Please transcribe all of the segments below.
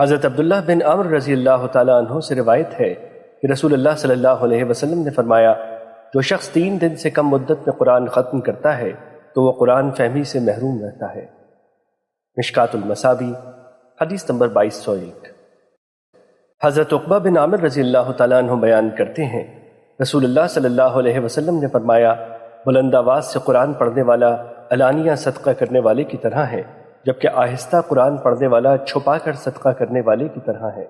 حضرت عبداللہ بن عمر رضی اللہ تعالیٰ عنہ سے روایت ہے کہ رسول اللہ صلی اللہ علیہ وسلم نے فرمایا، جو شخص 3 دن سے کم مدت میں قرآن ختم کرتا ہے تو وہ قرآن فہمی سے محروم رہتا ہے۔ مشکات المصابیح حدیث نمبر 2201۔ حضرت عقبہ بن عامر رضی اللہ تعالیٰ عنہ بیان کرتے ہیں، رسول اللہ صلی اللہ علیہ وسلم نے فرمایا، بلند آواز سے قرآن پڑھنے والا علانیہ صدقہ کرنے والے کی طرح ہے، جبکہ آہستہ قرآن پڑھنے والا چھپا کر صدقہ کرنے والے کی طرح ہے۔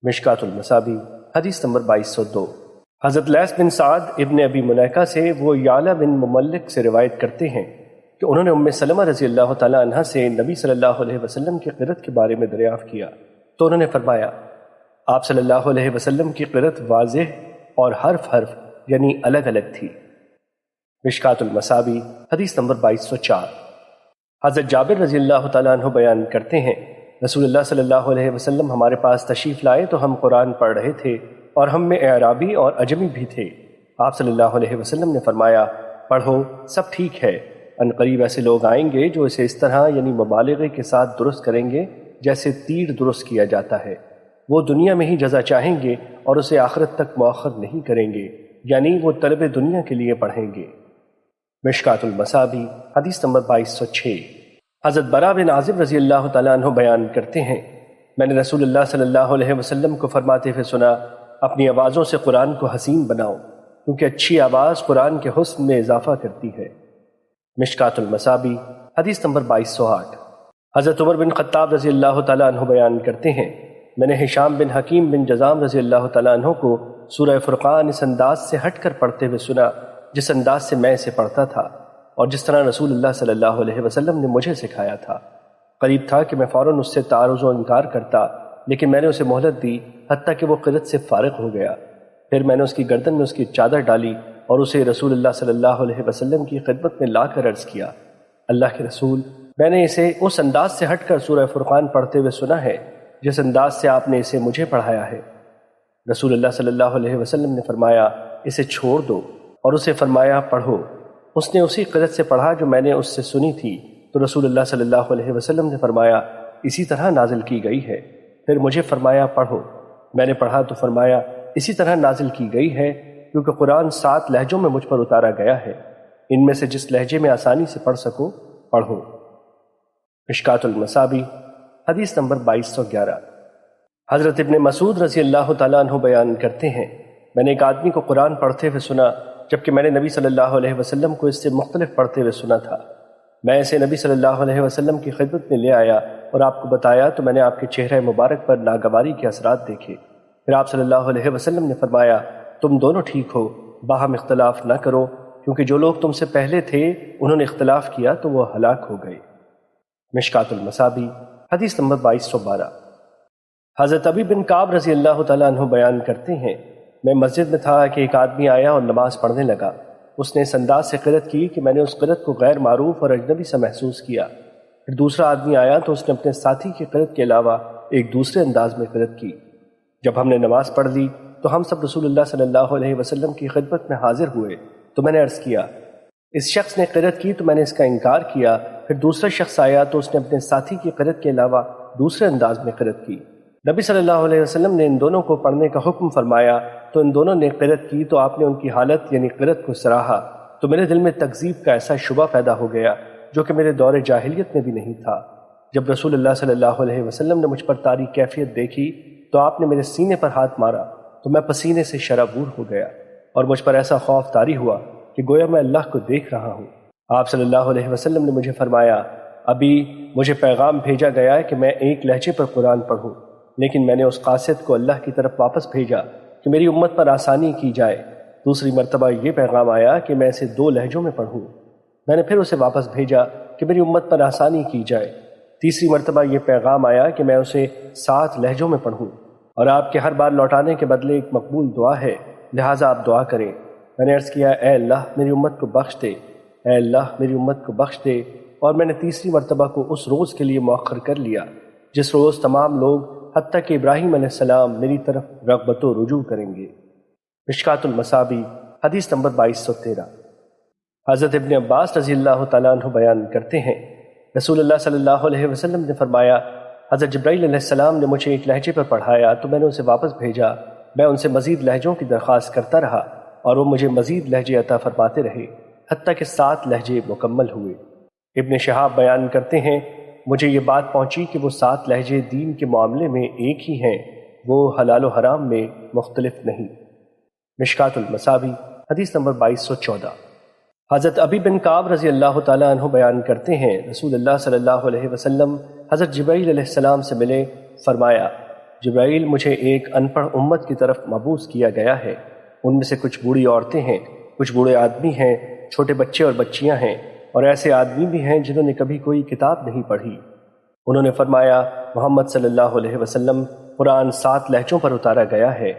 مشکات المصابیح حدیث نمبر 2202۔ حضرت لیث بن سعد ابن ابی ملیکہ سے وہ یعلا بن مملک سے روایت کرتے ہیں کہ انہوں نے ام سلمہ رضی اللہ تعالیٰ عنہ سے نبی صلی اللہ علیہ وسلم کی قرأت کے بارے میں دریافت کیا تو انہوں نے فرمایا، آپ صلی اللہ علیہ وسلم کی قرأت واضح اور حرف یعنی الگ الگ تھی۔ مشکات المصابیح حدیث نمبر 2204۔ حضرت جابر رضی اللہ تعالیٰ عنہ بیان کرتے ہیں، رسول اللہ صلی اللہ علیہ وسلم ہمارے پاس تشریف لائے تو ہم قرآن پڑھ رہے تھے اور ہم میں اعرابی اور عجمی بھی تھے۔ آپ صلی اللہ علیہ وسلم نے فرمایا، پڑھو، سب ٹھیک ہے، ان قریب ایسے لوگ آئیں گے جو اسے اس طرح یعنی مبالغے کے ساتھ درست کریں گے جیسے تیر درست کیا جاتا ہے۔ وہ دنیا میں ہی جزا چاہیں گے اور اسے آخرت تک مؤخر نہیں کریں گے، یعنی وہ طلب دنیا کے لیے پڑھیں گے۔ مشکات المصابیح حدیث نمبر 2206۔ حضرت برا بن عازب رضی اللہ تعالیٰ عنہ بیان کرتے ہیں، میں نے رسول اللہ صلی اللہ علیہ وسلم کو فرماتے ہوئے سنا، اپنی آوازوں سے قرآن کو حسین بناؤ، کیونکہ اچھی آواز قرآن کے حسن میں اضافہ کرتی ہے۔ مشکات المصابیح حدیث نمبر 2208۔ حضرت عمر بن خطاب رضی اللہ تعالیٰ عنہ بیان کرتے ہیں، میں نے ہشام بن حکیم بن جزام رضی اللہ تعالیٰ عنہ کو سورہ فرقان اس انداز سے ہٹ کر پڑھتے ہوئے سنا جس انداز سے میں اسے پڑھتا تھا اور جس طرح رسول اللہ صلی اللہ علیہ وسلم نے مجھے سکھایا تھا۔ قریب تھا کہ میں فوراً اس سے تعارض و انکار کرتا، لیکن میں نے اسے مہلت دی حتیٰ کہ وہ قرأت سے فارغ ہو گیا۔ پھر میں نے اس کی گردن میں اس کی چادر ڈالی اور اسے رسول اللہ صلی اللہ علیہ وسلم کی خدمت میں لا کر عرض کیا، اللہ کے رسول، میں نے اسے اس انداز سے ہٹ کر سورہ فرقان پڑھتے ہوئے سنا ہے جس انداز سے آپ نے اسے مجھے پڑھایا ہے۔ رسول اللہ صلی اللہ علیہ وسلم نے فرمایا، اسے چھوڑ دو، اور اسے فرمایا، پڑھو۔ اس نے اسی قرأت سے پڑھا جو میں نے اس سے سنی تھی، تو رسول اللہ صلی اللہ علیہ وسلم نے فرمایا، اسی طرح نازل کی گئی ہے۔ پھر مجھے فرمایا، پڑھو۔ میں نے پڑھا تو فرمایا، اسی طرح نازل کی گئی ہے، کیونکہ قرآن 7 لہجوں میں مجھ پر اتارا گیا ہے، ان میں سے جس لہجے میں آسانی سے پڑھ سکو پڑھو۔ مشکات المصابیح حدیث نمبر 2211۔ حضرت ابن مسعود رضی اللہ تعالیٰ عنہ بیان کرتے ہیں، میں نے ایک آدمی کو قرآن پڑھتے ہوئے سنا جبکہ میں نے نبی صلی اللہ علیہ وسلم کو اس سے مختلف پڑھتے ہوئے سنا تھا۔ میں اسے نبی صلی اللہ علیہ وسلم کی خدمت میں لے آیا اور آپ کو بتایا تو میں نے آپ کے چہرہ مبارک پر ناگواری کے اثرات دیکھے۔ پھر آپ صلی اللہ علیہ وسلم نے فرمایا، تم دونوں ٹھیک ہو، باہم اختلاف نہ کرو، کیونکہ جو لوگ تم سے پہلے تھے انہوں نے اختلاف کیا تو وہ ہلاک ہو گئے۔ مشکات المصابیح حدیث نمبر 2212۔ حضرت ابی بن کعب رضی اللہ تعالیٰ عنہ بیان کرتے ہیں، میں مسجد میں تھا کہ ایک آدمی آیا اور نماز پڑھنے لگا۔ اس نے اس انداز سے قرأت کی کہ میں نے اس قرأت کو غیر معروف اور اجنبی سا محسوس کیا۔ پھر دوسرا آدمی آیا تو اس نے اپنے ساتھی کی قرأت کے علاوہ ایک دوسرے انداز میں قرأت کی۔ جب ہم نے نماز پڑھ لی تو ہم سب رسول اللہ صلی اللہ علیہ وسلم کی خدمت میں حاضر ہوئے تو میں نے عرض کیا، اس شخص نے قرأت کی تو میں نے اس کا انکار کیا۔ پھر دوسرا شخص آیا تو اس نے اپنے ساتھی کی قرأت کے علاوہ دوسرے انداز میں قرأت کی۔ نبی صلی اللہ علیہ وسلم نے ان دونوں کو پڑھنے کا حکم فرمایا تو ان دونوں نے قرأت کی تو آپ نے ان کی حالت یعنی قرأت کو سراہا تو میرے دل میں تکذیب کا ایسا شبہ پیدا ہو گیا جو کہ میرے دور جاہلیت میں بھی نہیں تھا۔ جب رسول اللہ صلی اللہ علیہ وسلم نے مجھ پر طاری کیفیت دیکھی تو آپ نے میرے سینے پر ہاتھ مارا تو میں پسینے سے شرابور ہو گیا اور مجھ پر ایسا خوف طاری ہوا کہ گویا میں اللہ کو دیکھ رہا ہوں۔ آپ صلی اللہ علیہ وسلم نے مجھے فرمایا، ابھی مجھے پیغام بھیجا گیا ہے کہ میں ایک لہجے پر قرآن پڑھوں، لیکن میں نے اس قاصد کو اللہ کی طرف واپس بھیجا کہ میری امت پر آسانی کی جائے۔ دوسری مرتبہ یہ پیغام آیا کہ میں اسے 2 لہجوں میں پڑھوں، میں نے پھر اسے واپس بھیجا کہ میری امت پر آسانی کی جائے۔ تیسری مرتبہ یہ پیغام آیا کہ میں اسے 7 لہجوں میں پڑھوں، اور آپ کے ہر بار لوٹانے کے بدلے ایک مقبول دعا ہے، لہٰذا آپ دعا کریں۔ میں نے عرض کیا، اے اللہ میری امت کو بخش دے، اے اللہ میری امت کو بخش دے، اور میں نے تیسری مرتبہ کو اس روز کے لیے مؤخر کر لیا جس روز تمام لوگ حتیٰ کہ ابراہیم علیہ السلام میری طرف رغبت و رجوع کریں گے۔ مشکات المصابیح حدیث نمبر 2213۔ حضرت ابن عباس رضی اللہ تعالیٰ عنہ بیان کرتے ہیں، رسول اللہ صلی اللہ علیہ وسلم نے فرمایا، حضرت جبرائیل علیہ السلام نے مجھے ایک لہجے پر پڑھایا تو میں نے اسے واپس بھیجا۔ میں ان سے مزید لہجوں کی درخواست کرتا رہا اور وہ مجھے مزید لہجے عطا فرماتے رہے، حتیٰ کہ 7 لہجے مکمل ہوئے۔ ابن شہاب بیان کرتے ہیں، مجھے یہ بات پہنچی کہ وہ 7 لہجے دین کے معاملے میں ایک ہی ہیں، وہ حلال و حرام میں مختلف نہیں۔ مشکات المصابیح حدیث نمبر 2214۔ حضرت ابی بن کعب رضی اللہ تعالیٰ عنہ بیان کرتے ہیں، رسول اللہ صلی اللہ علیہ وسلم حضرت جبرائیل علیہ السلام سے ملے، فرمایا جبرائیل مجھے ایک ان پڑھ امت کی طرف مبعوث کیا گیا ہے، ان میں سے کچھ بوڑھی عورتیں ہیں، کچھ بوڑھے آدمی ہیں، چھوٹے بچے اور بچیاں ہیں، اور ایسے آدمی بھی ہیں جنہوں نے کبھی کوئی کتاب نہیں پڑھی۔ انہوں نے فرمایا محمد صلی اللہ علیہ وسلم قرآن 7 لہجوں پر اتارا گیا ہے۔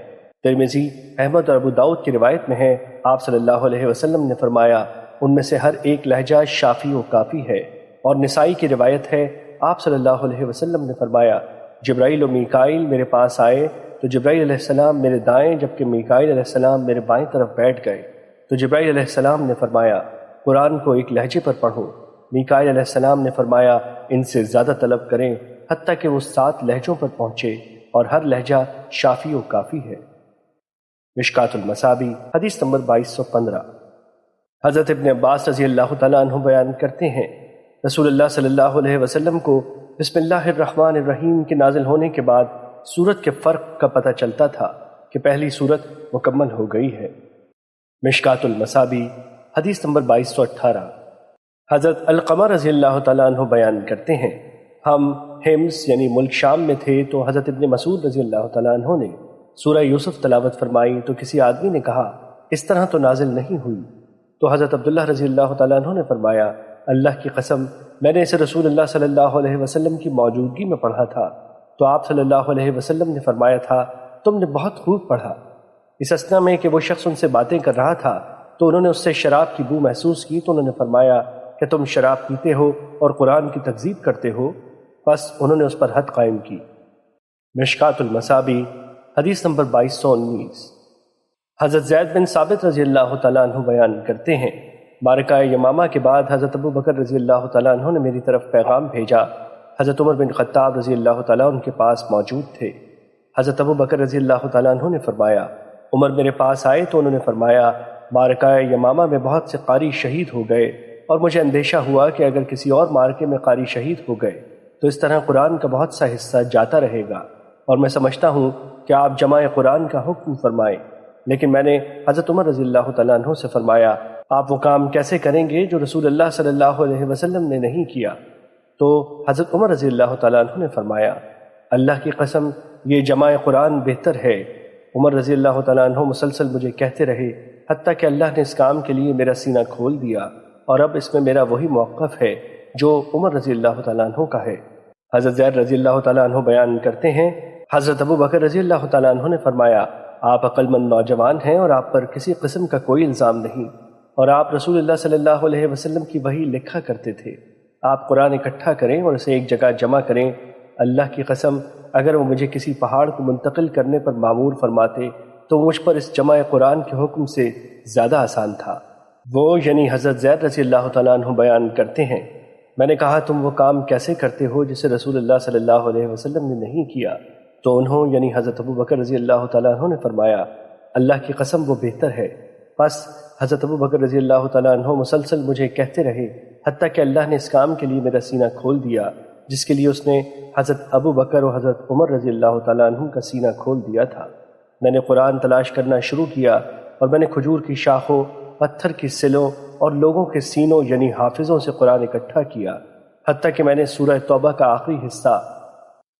ترمذی، احمد اور ابو داؤد کی روایت میں ہے، آپ صلی اللہ علیہ وسلم نے فرمایا ان میں سے ہر ایک لہجہ شافی و کافی ہے۔ اور نسائی کی روایت ہے، آپ صلی اللہ علیہ وسلم نے فرمایا جبرائیل و میکائیل میرے پاس آئے تو جبرائیل علیہ السلام میرے دائیں جبکہ میکائیل علیہ السلام میرے بائیں طرف بیٹھ گئے تو جبرائیل علیہ السلام نے فرمایا قرآن کو ایک لہجے پر پڑھو۔ میکائیل علیہ السلام نے فرمایا ان سے زیادہ طلب کریں حتیٰ کہ وہ 7 لہجوں پر پہنچے اور ہر لہجہ شافی و کافی ہے۔ مشکات المصابیح حدیث نمبر 2215۔ حضرت ابن عباس رضی اللہ تعالیٰ عنہ بیان کرتے ہیں، رسول اللہ صلی اللہ علیہ وسلم کو بسم اللہ الرحمن الرحیم کے نازل ہونے کے بعد سورت کے فرق کا پتہ چلتا تھا کہ پہلی سورت مکمل ہو گئی ہے۔ مشکات المصابیح حدیث نمبر 2218۔ حضرت القمہ رضی اللہ تعالیٰ عنہ بیان کرتے ہیں، ہم حمص یعنی ملک شام میں تھے تو حضرت ابن مسعود رضی اللہ تعالیٰ عنہ نے سورہ یوسف تلاوت فرمائی تو کسی آدمی نے کہا اس طرح تو نازل نہیں ہوئی، تو حضرت عبداللہ رضی اللہ تعالیٰ عنہ نے فرمایا اللہ کی قسم میں نے اسے رسول اللہ صلی اللہ علیہ وسلم کی موجودگی میں پڑھا تھا تو آپ صلی اللہ علیہ وسلم نے فرمایا تھا تم نے بہت خوب پڑھا۔ اس اثنا میں کہ وہ شخص ان سے باتیں کر رہا تھا تو انہوں نے اس سے شراب کی بو محسوس کی تو انہوں نے فرمایا کہ تم شراب پیتے ہو اور قرآن کی تکذیب کرتے ہو، بس انہوں نے اس پر حد قائم کی۔ مشکات المصابیح حدیث نمبر 2219۔ حضرت زید بن ثابت رضی اللہ تعالیٰ عنہ بیان کرتے ہیں، معرکہ یمامہ کے بعد حضرت ابو بکر رضی اللہ تعالیٰ عنہ نے میری طرف پیغام بھیجا۔ حضرت عمر بن خطاب رضی اللہ تعالیٰ ان کے پاس موجود تھے۔ حضرت ابو بکر رضی اللہ تعالیٰ عنہ نے فرمایا عمر میرے پاس آئے تو انہوں نے فرمایا معرکہ یمامہ میں بہت سے قاری شہید ہو گئے اور مجھے اندیشہ ہوا کہ اگر کسی اور معرکے میں قاری شہید ہو گئے تو اس طرح قرآن کا بہت سا حصہ جاتا رہے گا، اور میں سمجھتا ہوں کہ آپ جمع قرآن کا حکم فرمائیں۔ لیکن میں نے حضرت عمر رضی اللہ تعالیٰ عنہ سے فرمایا آپ وہ کام کیسے کریں گے جو رسول اللہ صلی اللہ علیہ وسلم نے نہیں کیا؟ تو حضرت عمر رضی اللہ تعالیٰ عنہ نے فرمایا اللہ کی قسم یہ جمع قرآن بہتر ہے۔ عمر رضی اللہ تعالیٰ عنہ مسلسل مجھے کہتے رہے حتیٰ کہ اللہ نے اس کام کے لیے میرا سینہ کھول دیا، اور اب اس میں میرا وہی موقف ہے جو عمر رضی اللہ تعالیٰ عنہ کا ہے۔ حضرت زید رضی اللہ تعالیٰ عنہ بیان کرتے ہیں، حضرت ابو بکر رضی اللہ تعالیٰ عنہ نے فرمایا آپ عقل مند نوجوان ہیں اور آپ پر کسی قسم کا کوئی الزام نہیں، اور آپ رسول اللہ صلی اللہ علیہ وسلم کی وحی لکھا کرتے تھے۔ آپ قرآن اکٹھا کریں اور اسے ایک جگہ جمع کریں۔ اللہ کی قسم اگر وہ مجھے کسی پہاڑ کو منتقل کرنے پر معمور فرماتے تو مجھ پر اس جمع قرآن کے حکم سے زیادہ آسان تھا۔ وہ یعنی حضرت زید رضی اللہ تعالیٰ عنہ بیان کرتے ہیں، میں نے کہا تم وہ کام کیسے کرتے ہو جسے رسول اللہ صلی اللہ علیہ وسلم نے نہیں کیا؟ تو انہوں یعنی حضرت ابو بکر رضی اللہ تعالیٰ عنہ نے فرمایا اللہ کی قسم وہ بہتر ہے۔ بس حضرت ابو بکر رضی اللہ تعالیٰ عنہ مسلسل مجھے کہتے رہے حتیٰ کہ اللہ نے اس کام کے لیے میرا سینہ کھول دیا جس کے لیے اس نے حضرت ابو بکر و حضرت عمر رضی اللہ تعالیٰ عنہ کا سینہ کھول دیا تھا۔ میں نے قرآن تلاش کرنا شروع کیا اور میں نے کھجور کی شاخوں، پتھر کی سلوں اور لوگوں کے سینوں یعنی حافظوں سے قرآن اکٹھا کیا، حتیٰ کہ میں نے سورہ توبہ کا آخری حصہ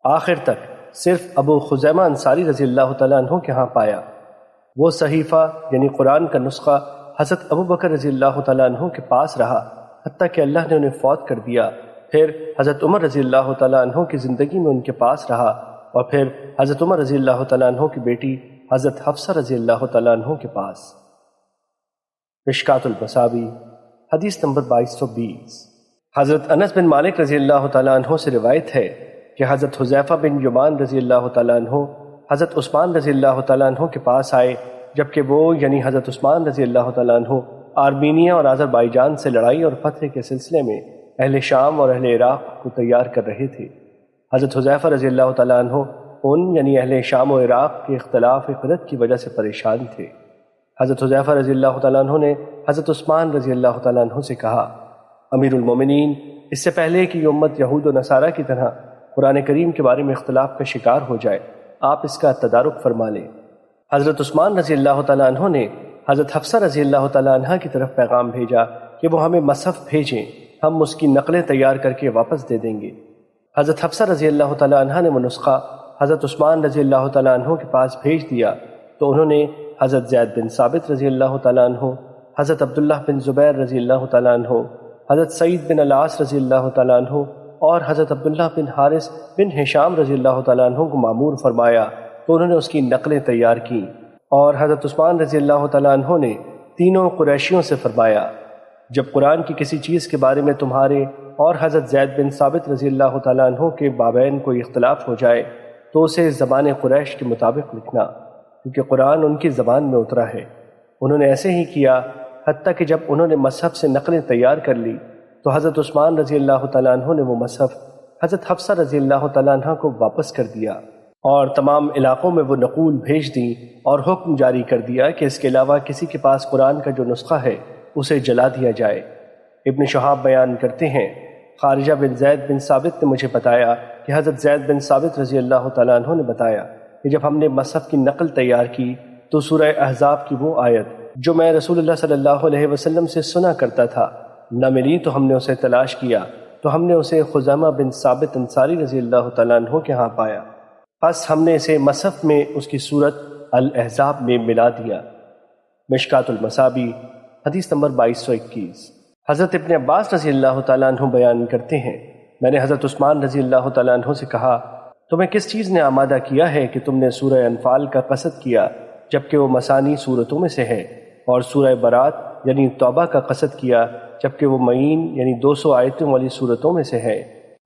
آخر تک صرف ابو خزیمہ انصاری رضی اللہ تعالیٰ عنہ کے ہاں پایا۔ وہ صحیفہ یعنی قرآن کا نسخہ حضرت ابو بکر رضی اللہ تعالیٰ عنہ کے پاس رہا حتیٰ کہ اللہ نے انہیں فوت کر دیا، پھر حضرت عمر رضی اللہ تعالیٰ عنہ کی زندگی میں ان کے پاس رہا، اور پھر حضرت عمر رضی اللہ تعالیٰ عنہ کی بیٹی حضرت حفصہ رضی اللہ تعالیٰ عنہ کے پاس۔ مشکات المصابیح حدیث نمبر 2220۔ حضرت انس بن مالک رضی اللہ تعالیٰ عنہ سے روایت ہے کہ حضرت حذیفہ بن یمان رضی اللہ تعالیٰ عنہ حضرت عثمان رضی اللہ تعالیٰ عنہ کے پاس آئے جبکہ وہ یعنی حضرت عثمان رضی اللہ تعالیٰ عنہ آرمینیا اور آذربائیجان سے لڑائی اور فتح کے سلسلے میں اہل شام اور اہل عراق کو تیار کر رہے تھے۔ حضرت حذیفہ رضی اللہ تعالیٰ عنہ ان یعنی اہل شام و عراق کے اختلاف قدرت کی وجہ سے پریشان تھے۔ حضرت حذیفہ رضی اللہ تعالیٰ عنہ نے حضرت عثمان رضی اللہ تعالیٰ عنہ سے کہا، امیر المومنین، اس سے پہلے کہ یہ امت یہود و نصارہ کی طرح قرآن کریم کے بارے میں اختلاف کا شکار ہو جائے، آپ اس کا تدارک فرما لیں۔ حضرت عثمان رضی اللہ تعالیٰ عنہ نے حضرت حفصہ رضی اللہ تعالیٰ عنہ کی طرف پیغام بھیجا کہ وہ ہمیں مصحف بھیجیں، ہم اس کی نقلیں تیار کر کے واپس دے دیں گے۔ حضرت حفصہ رضی اللہ تعالیٰ عنہ نے وہ نسخہ حضرت عثمان رضی اللہ تعالیٰ عنہ کے پاس بھیج دیا تو انہوں نے حضرت زید بن ثابت رضی اللہ تعالیٰ عنہ، حضرت عبداللہ بن زبیر رضی اللہ تعالیٰ عنہ، حضرت سعید بن العاص رضی اللہ تعالیٰ عنہ اور حضرت عبداللہ بن حارث بن ہشام رضی اللہ تعالیٰ عنہ کو مامور فرمایا تو انہوں نے اس کی نقلیں تیار کیں، اور حضرت عثمان رضی اللہ تعالیٰ عنہ نے تینوں قریشیوں سے فرمایا، جب قرآن کی کسی چیز کے بارے میں تمہارے اور حضرت زید بن ثابت رضی اللہ تعالیٰ عنہ کے بابین کوئی اختلاف ہو جائے تو اسے زبان قریش کے مطابق لکھنا، کیونکہ قرآن ان کی زبان میں اترا ہے۔ انہوں نے ایسے ہی کیا، حتیٰ کہ جب انہوں نے مصحف سے نقلیں تیار کر لی تو حضرت عثمان رضی اللہ تعالیٰ عنہ نے وہ مصحف حضرت حفصہ رضی اللہ تعالیٰ عنہ کو واپس کر دیا اور تمام علاقوں میں وہ نقول بھیج دیں اور حکم جاری کر دیا کہ اس کے علاوہ کسی کے پاس قرآن کا جو نسخہ ہے اسے جلا دیا جائے۔ ابن شہاب بیان کرتے ہیں، خارجہ بن زید بن ثابت نے مجھے بتایا کہ حضرت زید بن ثابت رضی اللہ تعالیٰ عنہ نے بتایا کہ جب ہم نے مصحف کی نقل تیار کی تو سورہ احزاب کی وہ آیت جو میں رسول اللہ صلی اللہ علیہ وسلم سے سنا کرتا تھا نہ ملی، تو ہم نے اسے تلاش کیا تو ہم نے اسے خزیمہ بن ثابت انصاری رضی اللہ تعالیٰ عنہ کے ہاں پایا، پس ہم نے اسے مصحف میں اس کی صورت الاحزاب میں ملا دیا۔ مشکات المصابی حدیث نمبر 2221۔ حضرت ابن عباس رضی اللہ تعالیٰ عنہ بیان کرتے ہیں، میں نے حضرت عثمان رضی اللہ تعالیٰ عنہ سے کہا، تمہیں کس چیز نے آمادہ کیا ہے کہ تم نے سورہ انفال کا قصد کیا جبکہ وہ مثانی صورتوں میں سے ہے، اور سورہ برات یعنی توبہ کا قصد کیا جبکہ وہ معین یعنی 200 آیتوں والی صورتوں میں سے ہے،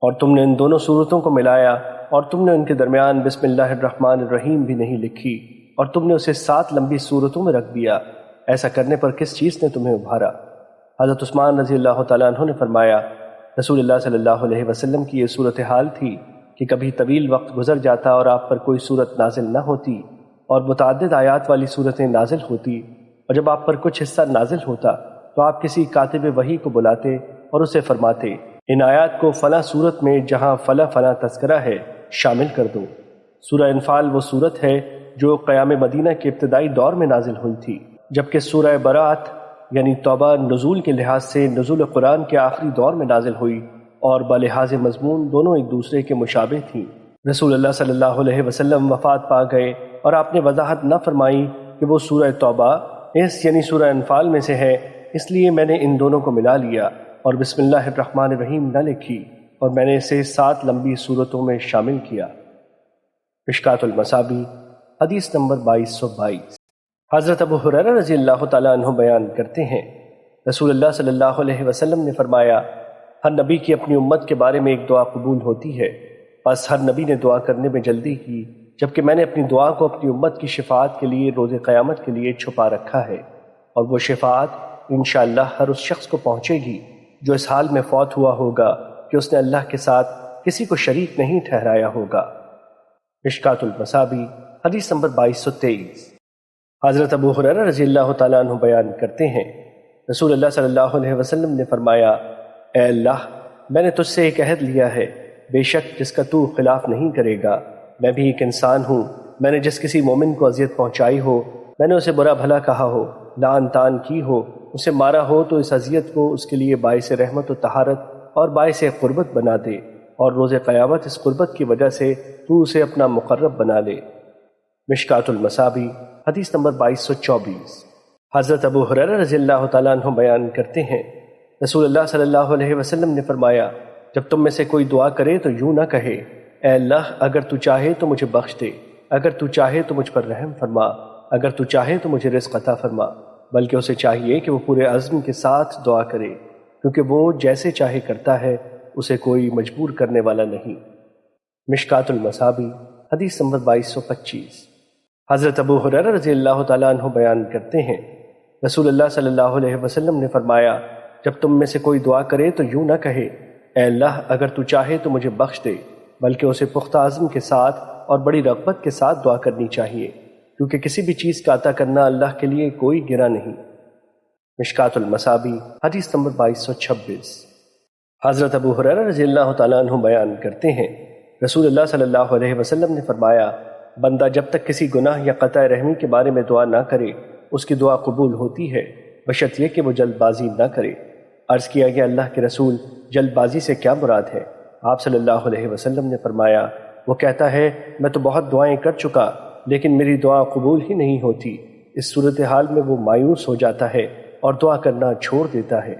اور تم نے ان دونوں صورتوں کو ملایا اور تم نے ان کے درمیان بسم اللہ الرحمن الرحیم بھی نہیں لکھی، اور تم نے اسے 7 لمبی صورتوں میں رکھ دیا، ایسا کرنے پر کس چیز نے تمہیں ابھارا؟ حضرت عثمان رضی اللہ تعالیٰ عنہ نے فرمایا، رسول اللہ صلی اللہ علیہ وسلم کی یہ صورتحال تھی کہ کبھی طویل وقت گزر جاتا اور آپ پر کوئی صورت نازل نہ ہوتی اور متعدد آیات والی صورتیں نازل ہوتی، اور جب آپ پر کچھ حصہ نازل ہوتا تو آپ کسی کاتب وحی کو بلاتے اور اسے فرماتے، ان آیات کو فلاں صورت میں جہاں فلاں فلاں تذکرہ ہے شامل کر دو۔ سورہ انفال وہ صورت ہے جو قیام مدینہ کے ابتدائی دور میں نازل ہوئی تھی، جبکہ سورہ برات یعنی توبہ نزول کے لحاظ سے نزول قرآن کے آخری دور میں نازل ہوئی، اور بلحاظ مضمون دونوں ایک دوسرے کے مشابہ تھیں۔ رسول اللہ صلی اللہ علیہ وسلم وفات پا گئے اور آپ نے وضاحت نہ فرمائی کہ وہ سورہ توبہ اس یعنی سورہ انفال میں سے ہے، اس لیے میں نے ان دونوں کو ملا لیا اور بسم اللہ الرحمن الرحیم نہ لکھی، اور میں نے اسے 7 لمبی صورتوں میں شامل کیا۔ مشکات المصابی حدیث نمبر 2222۔ حضرت ابو ہریرہ رضی اللہ تعالیٰ عنہ بیان کرتے ہیں، رسول اللہ صلی اللہ علیہ وسلم نے فرمایا، ہر نبی کی اپنی امت کے بارے میں ایک دعا قبول ہوتی ہے، بس ہر نبی نے دعا کرنے میں جلدی کی، جبکہ میں نے اپنی دعا کو اپنی امت کی شفاعت کے لیے روز قیامت کے لیے چھپا رکھا ہے، اور وہ شفاعت انشاءاللہ ہر اس شخص کو پہنچے گی جو اس حال میں فوت ہوا ہوگا کہ اس نے اللہ کے ساتھ کسی کو شریک نہیں ٹھہرایا ہوگا۔ مشکات المصابی حدیث نمبر 2223۔ حضرت ابو ہریرہ رضی اللہ تعالیٰ عنہ بیان کرتے ہیں، رسول اللہ صلی اللہ علیہ وسلم نے فرمایا، اے اللہ، میں نے تجھ سے ایک عہد لیا ہے، بے شک جس کا تو خلاف نہیں کرے گا، میں بھی ایک انسان ہوں، میں نے جس کسی مومن کو اذیت پہنچائی ہو، میں نے اسے برا بھلا کہا ہو، لعن طعن کی ہو، اسے مارا ہو، تو اس اذیت کو اس کے لیے باعث رحمت و طہارت اور باعث قربت بنا دے، اور روز قیامت اس قربت کی وجہ سے تو اسے اپنا مقرب بنا لے۔ مشکات المصابی حدیث نمبر 2224۔ حضرت ابو ہریرہ رضی اللہ تعالیٰ عنہ بیان کرتے ہیں، رسول اللہ صلی اللہ علیہ وسلم نے فرمایا، جب تم میں سے کوئی دعا کرے تو یوں نہ کہے، اے اللہ، اگر تو چاہے تو مجھے بخش دے، اگر تو چاہے تو مجھ پر رحم فرما، اگر تو چاہے تو مجھے رزق عطا فرما، بلکہ اسے چاہیے کہ وہ پورے عزم کے ساتھ دعا کرے، کیونکہ وہ جیسے چاہے کرتا ہے، اسے کوئی مجبور کرنے والا نہیں۔ مشکات المصابی حدیث نمبر 2225۔ حضرت ابو ہریرہ رضی اللہ تعالیٰ عنہ بیان کرتے ہیں، رسول اللہ صلی اللہ علیہ وسلم نے فرمایا، جب تم میں سے کوئی دعا کرے تو یوں نہ کہے، اے اللہ، اگر تو چاہے تو مجھے بخش دے، بلکہ اسے پختہ عزم کے ساتھ اور بڑی رغبت کے ساتھ دعا کرنی چاہیے، کیونکہ کسی بھی چیز کا عطا کرنا اللہ کے لیے کوئی گرہ نہیں۔ مشکات المصابیح حدیث نمبر 2226۔ حضرت ابو ہریرہ رضی اللہ تعالیٰ عنہ بیان کرتے ہیں، رسول اللہ صلی اللہ علیہ وسلم نے فرمایا، بندہ جب تک کسی گناہ یا قطع رحمی کے بارے میں دعا نہ کرے اس کی دعا قبول ہوتی ہے، بشرط یہ کہ وہ جلد بازی نہ کرے۔ عرض کیا گیا، اللہ کے رسول، جلد بازی سے کیا مراد ہے؟ آپ صلی اللہ علیہ وسلم نے فرمایا، وہ کہتا ہے میں تو بہت دعائیں کر چکا لیکن میری دعا قبول ہی نہیں ہوتی۔ اس صورتحال میں وہ مایوس ہو جاتا ہے اور دعا کرنا چھوڑ دیتا ہے۔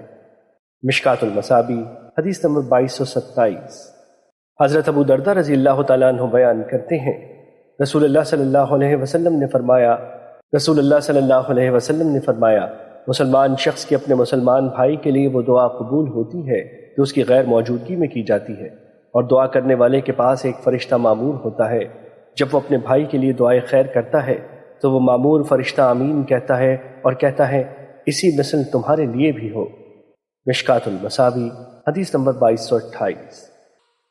مشکات المصابیح حدیث نمبر 2227۔ حضرت ابو دردہ رضی اللہ تعالیٰ عنہ بیان کرتے ہیں، رسول اللہ صلی اللہ علیہ وسلم نے فرمایا، مسلمان شخص کی اپنے مسلمان بھائی کے لیے وہ دعا قبول ہوتی ہے جو اس کی غیر موجودگی میں کی جاتی ہے، اور دعا کرنے والے کے پاس ایک فرشتہ مامور ہوتا ہے۔ جب وہ اپنے بھائی کے لیے دعائے خیر کرتا ہے تو وہ مامور فرشتہ آمین کہتا ہے اور کہتا ہے اسی مثل تمہارے لیے بھی ہو۔ مشکات المصابیح حدیث نمبر 2228۔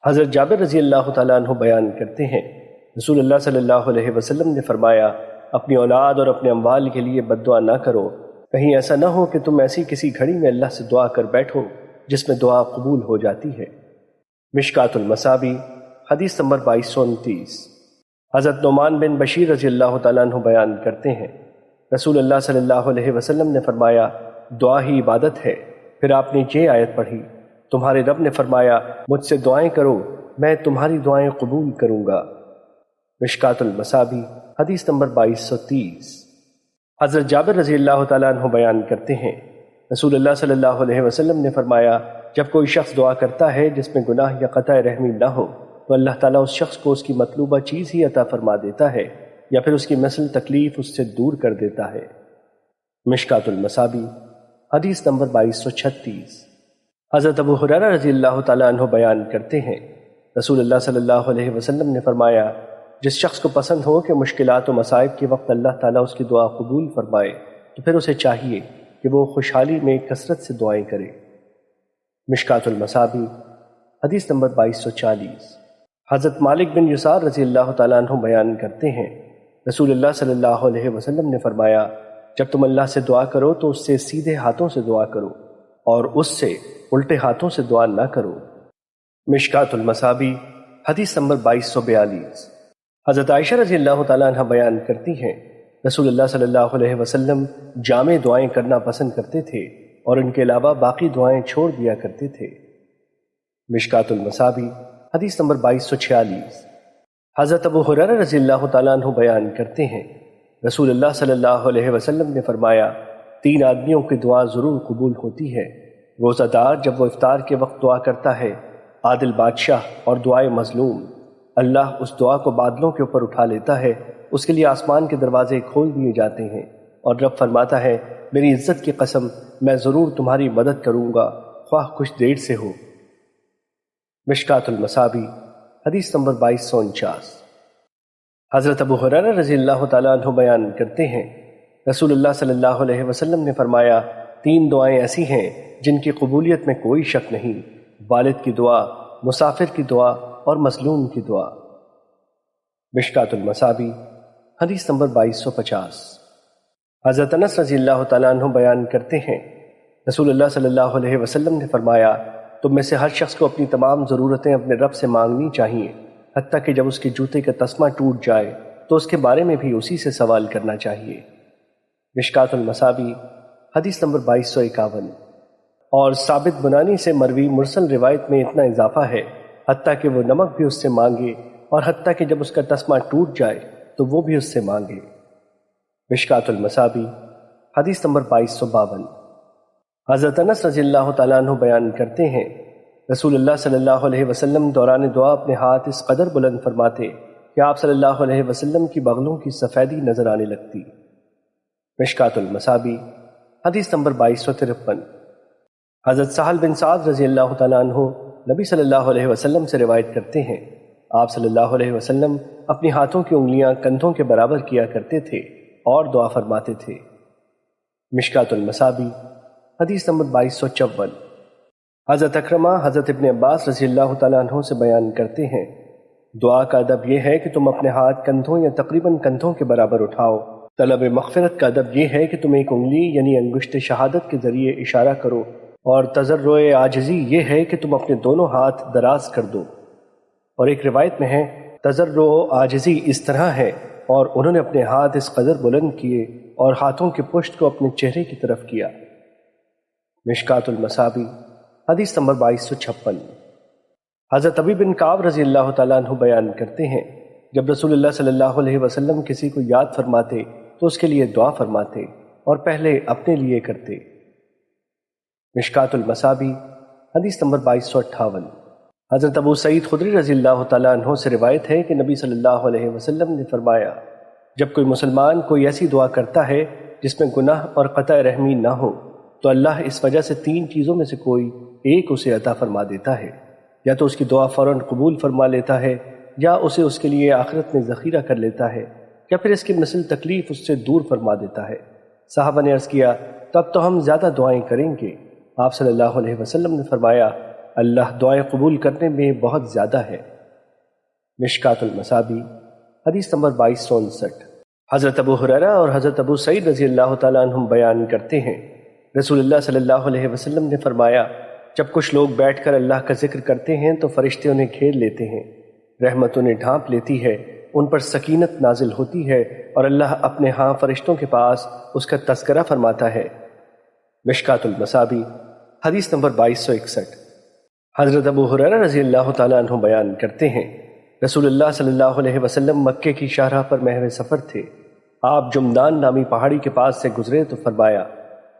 حضرت جابر رضی اللہ تعالیٰ عنہ بیان کرتے ہیں، رسول اللہ صلی اللہ علیہ وسلم نے فرمایا، اپنی اولاد اور اپنے اموال کے لیے بد دعا نہ کرو، کہیں ایسا نہ ہو کہ تم ایسی کسی گھڑی میں اللہ سے دعا کر بیٹھو جس میں دعا قبول ہو جاتی ہے۔ مشکات المصابیح حدیث نمبر 2229۔ حضرت نعمان بن بشیر رضی اللہ تعالیٰ عنہ بیان کرتے ہیں، رسول اللہ صلی اللہ علیہ وسلم نے فرمایا، دعا ہی عبادت ہے۔ پھر آپ نے یہ آیت پڑھی، تمہارے رب نے فرمایا، مجھ سے دعائیں کرو میں تمہاری دعائیں قبول کروں گا۔ مشکات المصابیح حدیث نمبر 2230۔ حضرت جابر رضی اللہ تعالیٰ عنہ بیان کرتے ہیں، رسول اللہ صلی اللہ علیہ وسلم نے فرمایا، جب کوئی شخص دعا کرتا ہے جس میں گناہ یا قطع رحمی نہ ہو تو اللہ تعالیٰ اس شخص کو اس کی مطلوبہ چیز ہی عطا فرما دیتا ہے یا پھر اس کی مثل تکلیف اس سے دور کر دیتا ہے۔ مشکات المصابیح حدیث نمبر 2236۔ حضرت ابو ہریرہ رضی اللہ تعالیٰ عنہ بیان کرتے ہیں، رسول اللہ صلی اللہ علیہ وسلم نے فرمایا، جس شخص کو پسند ہو کہ مشکلات و مصائب کے وقت اللہ تعالیٰ اس کی دعا قبول فرمائے تو پھر اسے چاہیے کہ وہ خوشحالی میں کثرت سے دعائیں کرے۔ مشکات المصابیح حدیث نمبر 2240۔ حضرت مالک بن یسار رضی اللہ تعالیٰ عنہ بیان کرتے ہیں، رسول اللہ صلی اللہ علیہ وسلم نے فرمایا، جب تم اللہ سے دعا کرو تو اس سے سیدھے ہاتھوں سے دعا کرو اور اس سے الٹے ہاتھوں سے دعا نہ کرو۔ مشکات المصابیح حدیث نمبر 2242۔ حضرت عائشہ رضی اللہ تعالیٰ عنہ بیان کرتی ہیں، رسول اللہ صلی اللہ علیہ وسلم جامع دعائیں کرنا پسند کرتے تھے اور ان کے علاوہ باقی دعائیں چھوڑ دیا کرتے تھے۔ مشکات المصابیح حدیث نمبر 2246۔ حضرت ابو ہریرہ رضی اللہ تعالیٰ عنہ بیان کرتے ہیں، رسول اللہ صلی اللہ علیہ وسلم نے فرمایا، 3 آدمیوں کی دعا ضرور قبول ہوتی ہے، روزہ دار جب وہ افطار کے وقت دعا کرتا ہے، عادل بادشاہ اور دعائے مظلوم۔ اللہ اس دعا کو بادلوں کے اوپر اٹھا لیتا ہے، اس کے لیے آسمان کے دروازے کھول دیے جاتے ہیں اور رب فرماتا ہے، میری عزت کی قسم میں ضرور تمہاری مدد کروں گا خواہ کچھ دیر سے ہو۔ مشکات المصابیح حدیث نمبر 2249۔ حضرت ابو ہریرہ رضی اللہ تعالیٰ عنہ بیان کرتے ہیں، رسول اللہ صلی اللہ علیہ وسلم نے فرمایا، 3 دعائیں ایسی ہیں جن کی قبولیت میں کوئی شک نہیں، والد کی دعا، مسافر کی دعا اور مظلوم کی دعا۔ مشکات المصابیح حدیث نمبر 2250۔ حضرت انس رضی اللہ تعالیٰ عنہ بیان کرتے ہیں، رسول اللہ صلی اللہ علیہ وسلم نے فرمایا، تم میں سے ہر شخص کو اپنی تمام ضرورتیں اپنے رب سے مانگنی چاہیے، حتیٰ کہ جب اس کے جوتے کا تسمہ ٹوٹ جائے تو اس کے بارے میں بھی اسی سے سوال کرنا چاہیے۔ مشکات المصابیح حدیث نمبر 2251۔ اور ثابت بنانی سے مروی مرسل روایت میں اتنا اضافہ ہے، حتیٰ کہ وہ نمک بھی اس سے مانگے اور حتیٰ کہ جب اس کا تسمہ ٹوٹ جائے تو وہ بھی اس سے مانگے۔ مشکات المصابیح حدیث نمبر 2252۔ حضرت انس رضی اللہ تعالیٰ عنہ بیان کرتے ہیں، رسول اللہ صلی اللہ علیہ وسلم دوران دعا اپنے ہاتھ اس قدر بلند فرماتے کہ آپ صلی اللہ علیہ وسلم کی بغلوں کی سفیدی نظر آنے لگتی۔ مشکات المصابیح حدیث نمبر 2253۔ حضرت سہل بن سعد رضی اللہ تعالیٰ عنہ نبی صلی اللہ علیہ وسلم سے روایت کرتے ہیں، آپ صلی اللہ علیہ وسلم اپنی ہاتھوں کی انگلیاں کندھوں کے برابر کیا کرتے تھے اور دعا فرماتے تھے۔ مشکات المصابیح حدیث نمبر 2254۔ حضرت اکرمہ حضرت ابن عباس رضی اللہ تعالیٰ عنہ سے بیان کرتے ہیں، دعا کا ادب یہ ہے کہ تم اپنے ہاتھ کندھوں یا تقریباً کندھوں کے برابر اٹھاؤ۔ طلب مغفرت کا ادب یہ ہے کہ تم ایک انگلی یعنی انگشت شہادت کے ذریعے اشارہ کرو، اور تضرع عاجزی یہ ہے کہ تم اپنے دونوں ہاتھ دراز کر دو۔ اور ایک روایت میں ہے تضرع عاجزی اس طرح ہے، اور انہوں نے اپنے ہاتھ اس قدر بلند کیے اور ہاتھوں کی پشت کو اپنے چہرے کی طرف کیا۔ مشکات المصابی حدیث نمبر 2256۔ حضرت ابی بن کعب رضی اللہ تعالیٰ عنہ بیان کرتے ہیں، جب رسول اللہ صلی اللہ علیہ وسلم کسی کو یاد فرماتے تو اس کے لیے دعا فرماتے اور پہلے اپنے لیے کرتے۔ مشکات المصابی حدیث نمبر 2258۔ حضرت ابو سعید خدری رضی اللہ تعالیٰ عنہ سے روایت ہے کہ نبی صلی اللہ علیہ وسلم نے فرمایا، جب کوئی مسلمان کوئی ایسی دعا کرتا ہے جس میں گناہ اور قطع رحمی نہ ہو تو اللہ اس وجہ سے 3 چیزوں میں سے کوئی ایک اسے عطا فرما دیتا ہے، یا تو اس کی دعا فوراً قبول فرما لیتا ہے، یا اسے اس کے لیے آخرت میں ذخیرہ کر لیتا ہے، یا پھر اس کی مثل تکلیف اس سے دور فرما دیتا ہے۔ صحابہ نے عرض کیا، تب تو ہم زیادہ دعائیں کریں گے۔ آپ صلی اللہ علیہ وسلم نے فرمایا، اللہ دعائیں قبول کرنے میں بہت زیادہ ہے۔ مشکات المصابی حدیث نمبر 2259۔ حضرت ابو ہریرہ اور حضرت ابو سعید رضی اللہ تعالیٰ عنہم بیان کرتے ہیں، رسول اللہ صلی اللہ علیہ وسلم نے فرمایا، جب کچھ لوگ بیٹھ کر اللہ کا ذکر کرتے ہیں تو فرشتے انہیں گھیر لیتے ہیں، رحمت انہیں ڈھانپ لیتی ہے، ان پر سکینت نازل ہوتی ہے، اور اللہ اپنے ہاں فرشتوں کے پاس اس کا تذکرہ فرماتا ہے۔ مشکات المصابی حدیث نمبر 2261۔ حضرت ابو ہریرہ رضی اللہ تعالیٰ عنہ بیان کرتے ہیں، رسول اللہ صلی اللہ علیہ وسلم مکے کی شاہراہ پر محو سفر تھے۔ آپ جمدان نامی پہاڑی کے پاس سے گزرے تو فرمایا،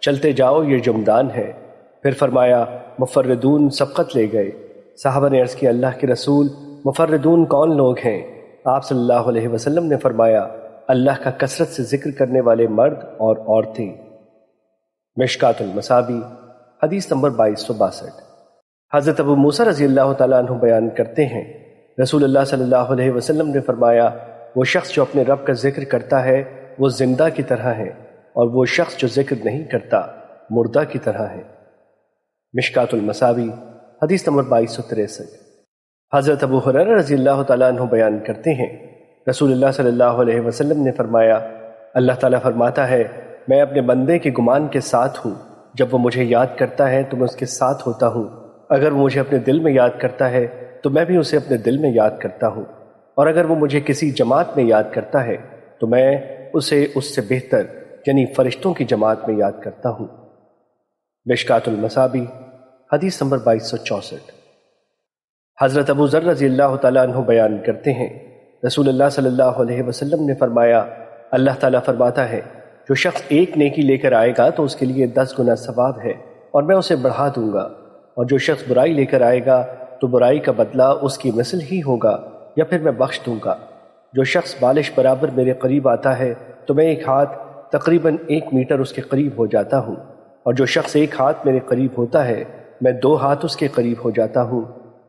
چلتے جاؤ، یہ جمدان ہے۔ پھر فرمایا، مفردون سبقت لے گئے۔ صحابہ نے عرض کیا، اللہ کے رسول، مفردون کون لوگ ہیں؟ آپ صلی اللہ علیہ وسلم نے فرمایا، اللہ کا کثرت سے ذکر کرنے والے مرد اور عورتیں۔ مشکات المصابی حدیث نمبر 2262۔ حضرت ابو موسیٰ رضی اللہ تعالیٰ عنہ بیان کرتے ہیں، رسول اللہ صلی اللہ علیہ وسلم نے فرمایا، وہ شخص جو اپنے رب کا ذکر کرتا ہے وہ زندہ کی طرح ہے، اور وہ شخص جو ذکر نہیں کرتا مردہ کی طرح ہے۔ مشکات المصابی حدیث نمبر 2263۔ حضرت ابو ہریرہ رضی اللہ تعالیٰ عنہ بیان کرتے ہیں، رسول اللہ صلی اللہ علیہ وسلم نے فرمایا، اللہ تعالیٰ فرماتا ہے، میں اپنے بندے کے گمان کے ساتھ ہوں، جب وہ مجھے یاد کرتا ہے تو میں اس کے ساتھ ہوتا ہوں، اگر وہ مجھے اپنے دل میں یاد کرتا ہے تو میں بھی اسے اپنے دل میں یاد کرتا ہوں، اور اگر وہ مجھے کسی جماعت میں یاد کرتا ہے تو میں اسے اس سے بہتر یعنی فرشتوں کی جماعت میں یاد کرتا ہوں۔ مشکات المصابی حدیث نمبر 2264۔ حضرت ابو ذر رضی اللہ تعالیٰ عنہ بیان کرتے ہیں، رسول اللہ صلی اللہ علیہ وسلم نے فرمایا، اللہ تعالیٰ فرماتا ہے، جو شخص ایک نیکی لے کر آئے گا تو اس کے لیے 10 گنا ثواب ہے، اور میں اسے بڑھا دوں گا، اور جو شخص برائی لے کر آئے گا تو برائی کا بدلہ اس کی مثل ہی ہوگا، یا پھر میں بخش دوں گا۔ جو شخص بالش برابر میرے قریب آتا ہے تو میں ایک ہاتھ تقریباً 1 میٹر اس کے قریب ہو جاتا ہوں، اور جو شخص ایک ہاتھ میرے قریب ہوتا ہے میں 2 ہاتھ اس کے قریب ہو جاتا ہوں۔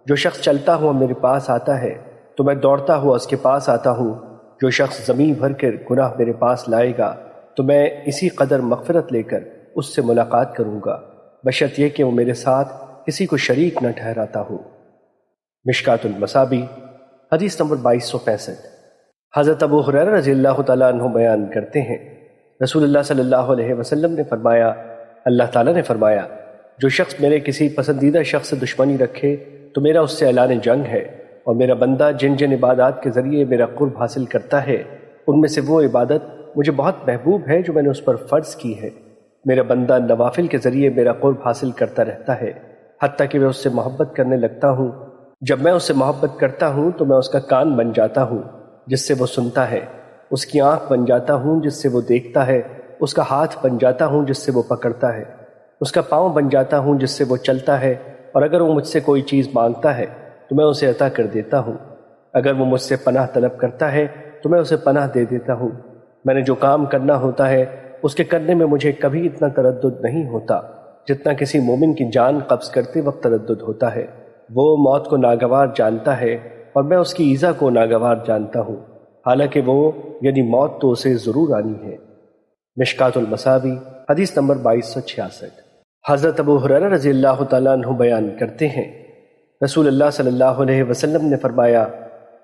جو شخص چلتا ہوا میرے پاس آتا ہے تو میں دوڑتا ہوا اس کے پاس آتا ہوں۔ جو شخص زمین بھر کر گناہ میرے پاس لائے گا تو میں اسی قدر مغفرت لے کر اس سے ملاقات کروں گا، بشرط یہ کہ وہ میرے ساتھ کسی کو شریک نہ ٹھہراتا ہو۔ مشکات المصابی حدیث نمبر 2265۔ حضرت ابو ہریرہ رضی اللہ تعالیٰ عنہ بیان کرتے ہیں، رسول اللہ صلی اللہ علیہ وسلم نے فرمایا، اللہ تعالیٰ نے فرمایا، جو شخص میرے کسی پسندیدہ شخص سے دشمنی رکھے تو میرا اس سے اعلان جنگ ہے، اور میرا بندہ جن جن عبادات کے ذریعے میرا قرب حاصل کرتا ہے ان میں سے وہ عبادت مجھے بہت محبوب ہے جو میں نے اس پر فرض کی ہے۔ میرا بندہ نوافل کے ذریعے میرا قرب حاصل کرتا رہتا ہے، حتیٰ کہ میں اس سے محبت کرنے لگتا ہوں۔ جب میں اس سے محبت کرتا ہوں تو میں اس کا کان بن جاتا ہوں جس سے وہ سنتا ہے، اس کی آنکھ بن جاتا ہوں جس سے وہ دیکھتا ہے، اس کا ہاتھ بن جاتا ہوں جس سے وہ پکڑتا ہے، اس کا پاؤں بن جاتا ہوں جس سے وہ چلتا ہے، اور اگر وہ مجھ سے کوئی چیز مانگتا ہے تو میں اسے عطا کر دیتا ہوں، اگر وہ مجھ سے پناہ طلب کرتا ہے تو میں اسے پناہ دے دیتا ہوں۔ میں نے جو کام کرنا ہوتا ہے اس کے کرنے میں مجھے کبھی اتنا تردد نہیں ہوتا جتنا کسی مومن کی جان قبض کرتے وقت تردد ہوتا ہے۔ وہ موت کو ناگوار جانتا ہے اور میں اس کی ایذا کو ناگوار جانتا ہوں، حالانکہ وہ یعنی موت تو اسے ضرور آنی ہے۔ مشکات المصابی حدیث نمبر 2266۔ حضرت ابو ہریرہ رضی اللہ تعالیٰ عنہ بیان کرتے ہیں، رسول اللہ صلی اللہ علیہ وسلم نے فرمایا،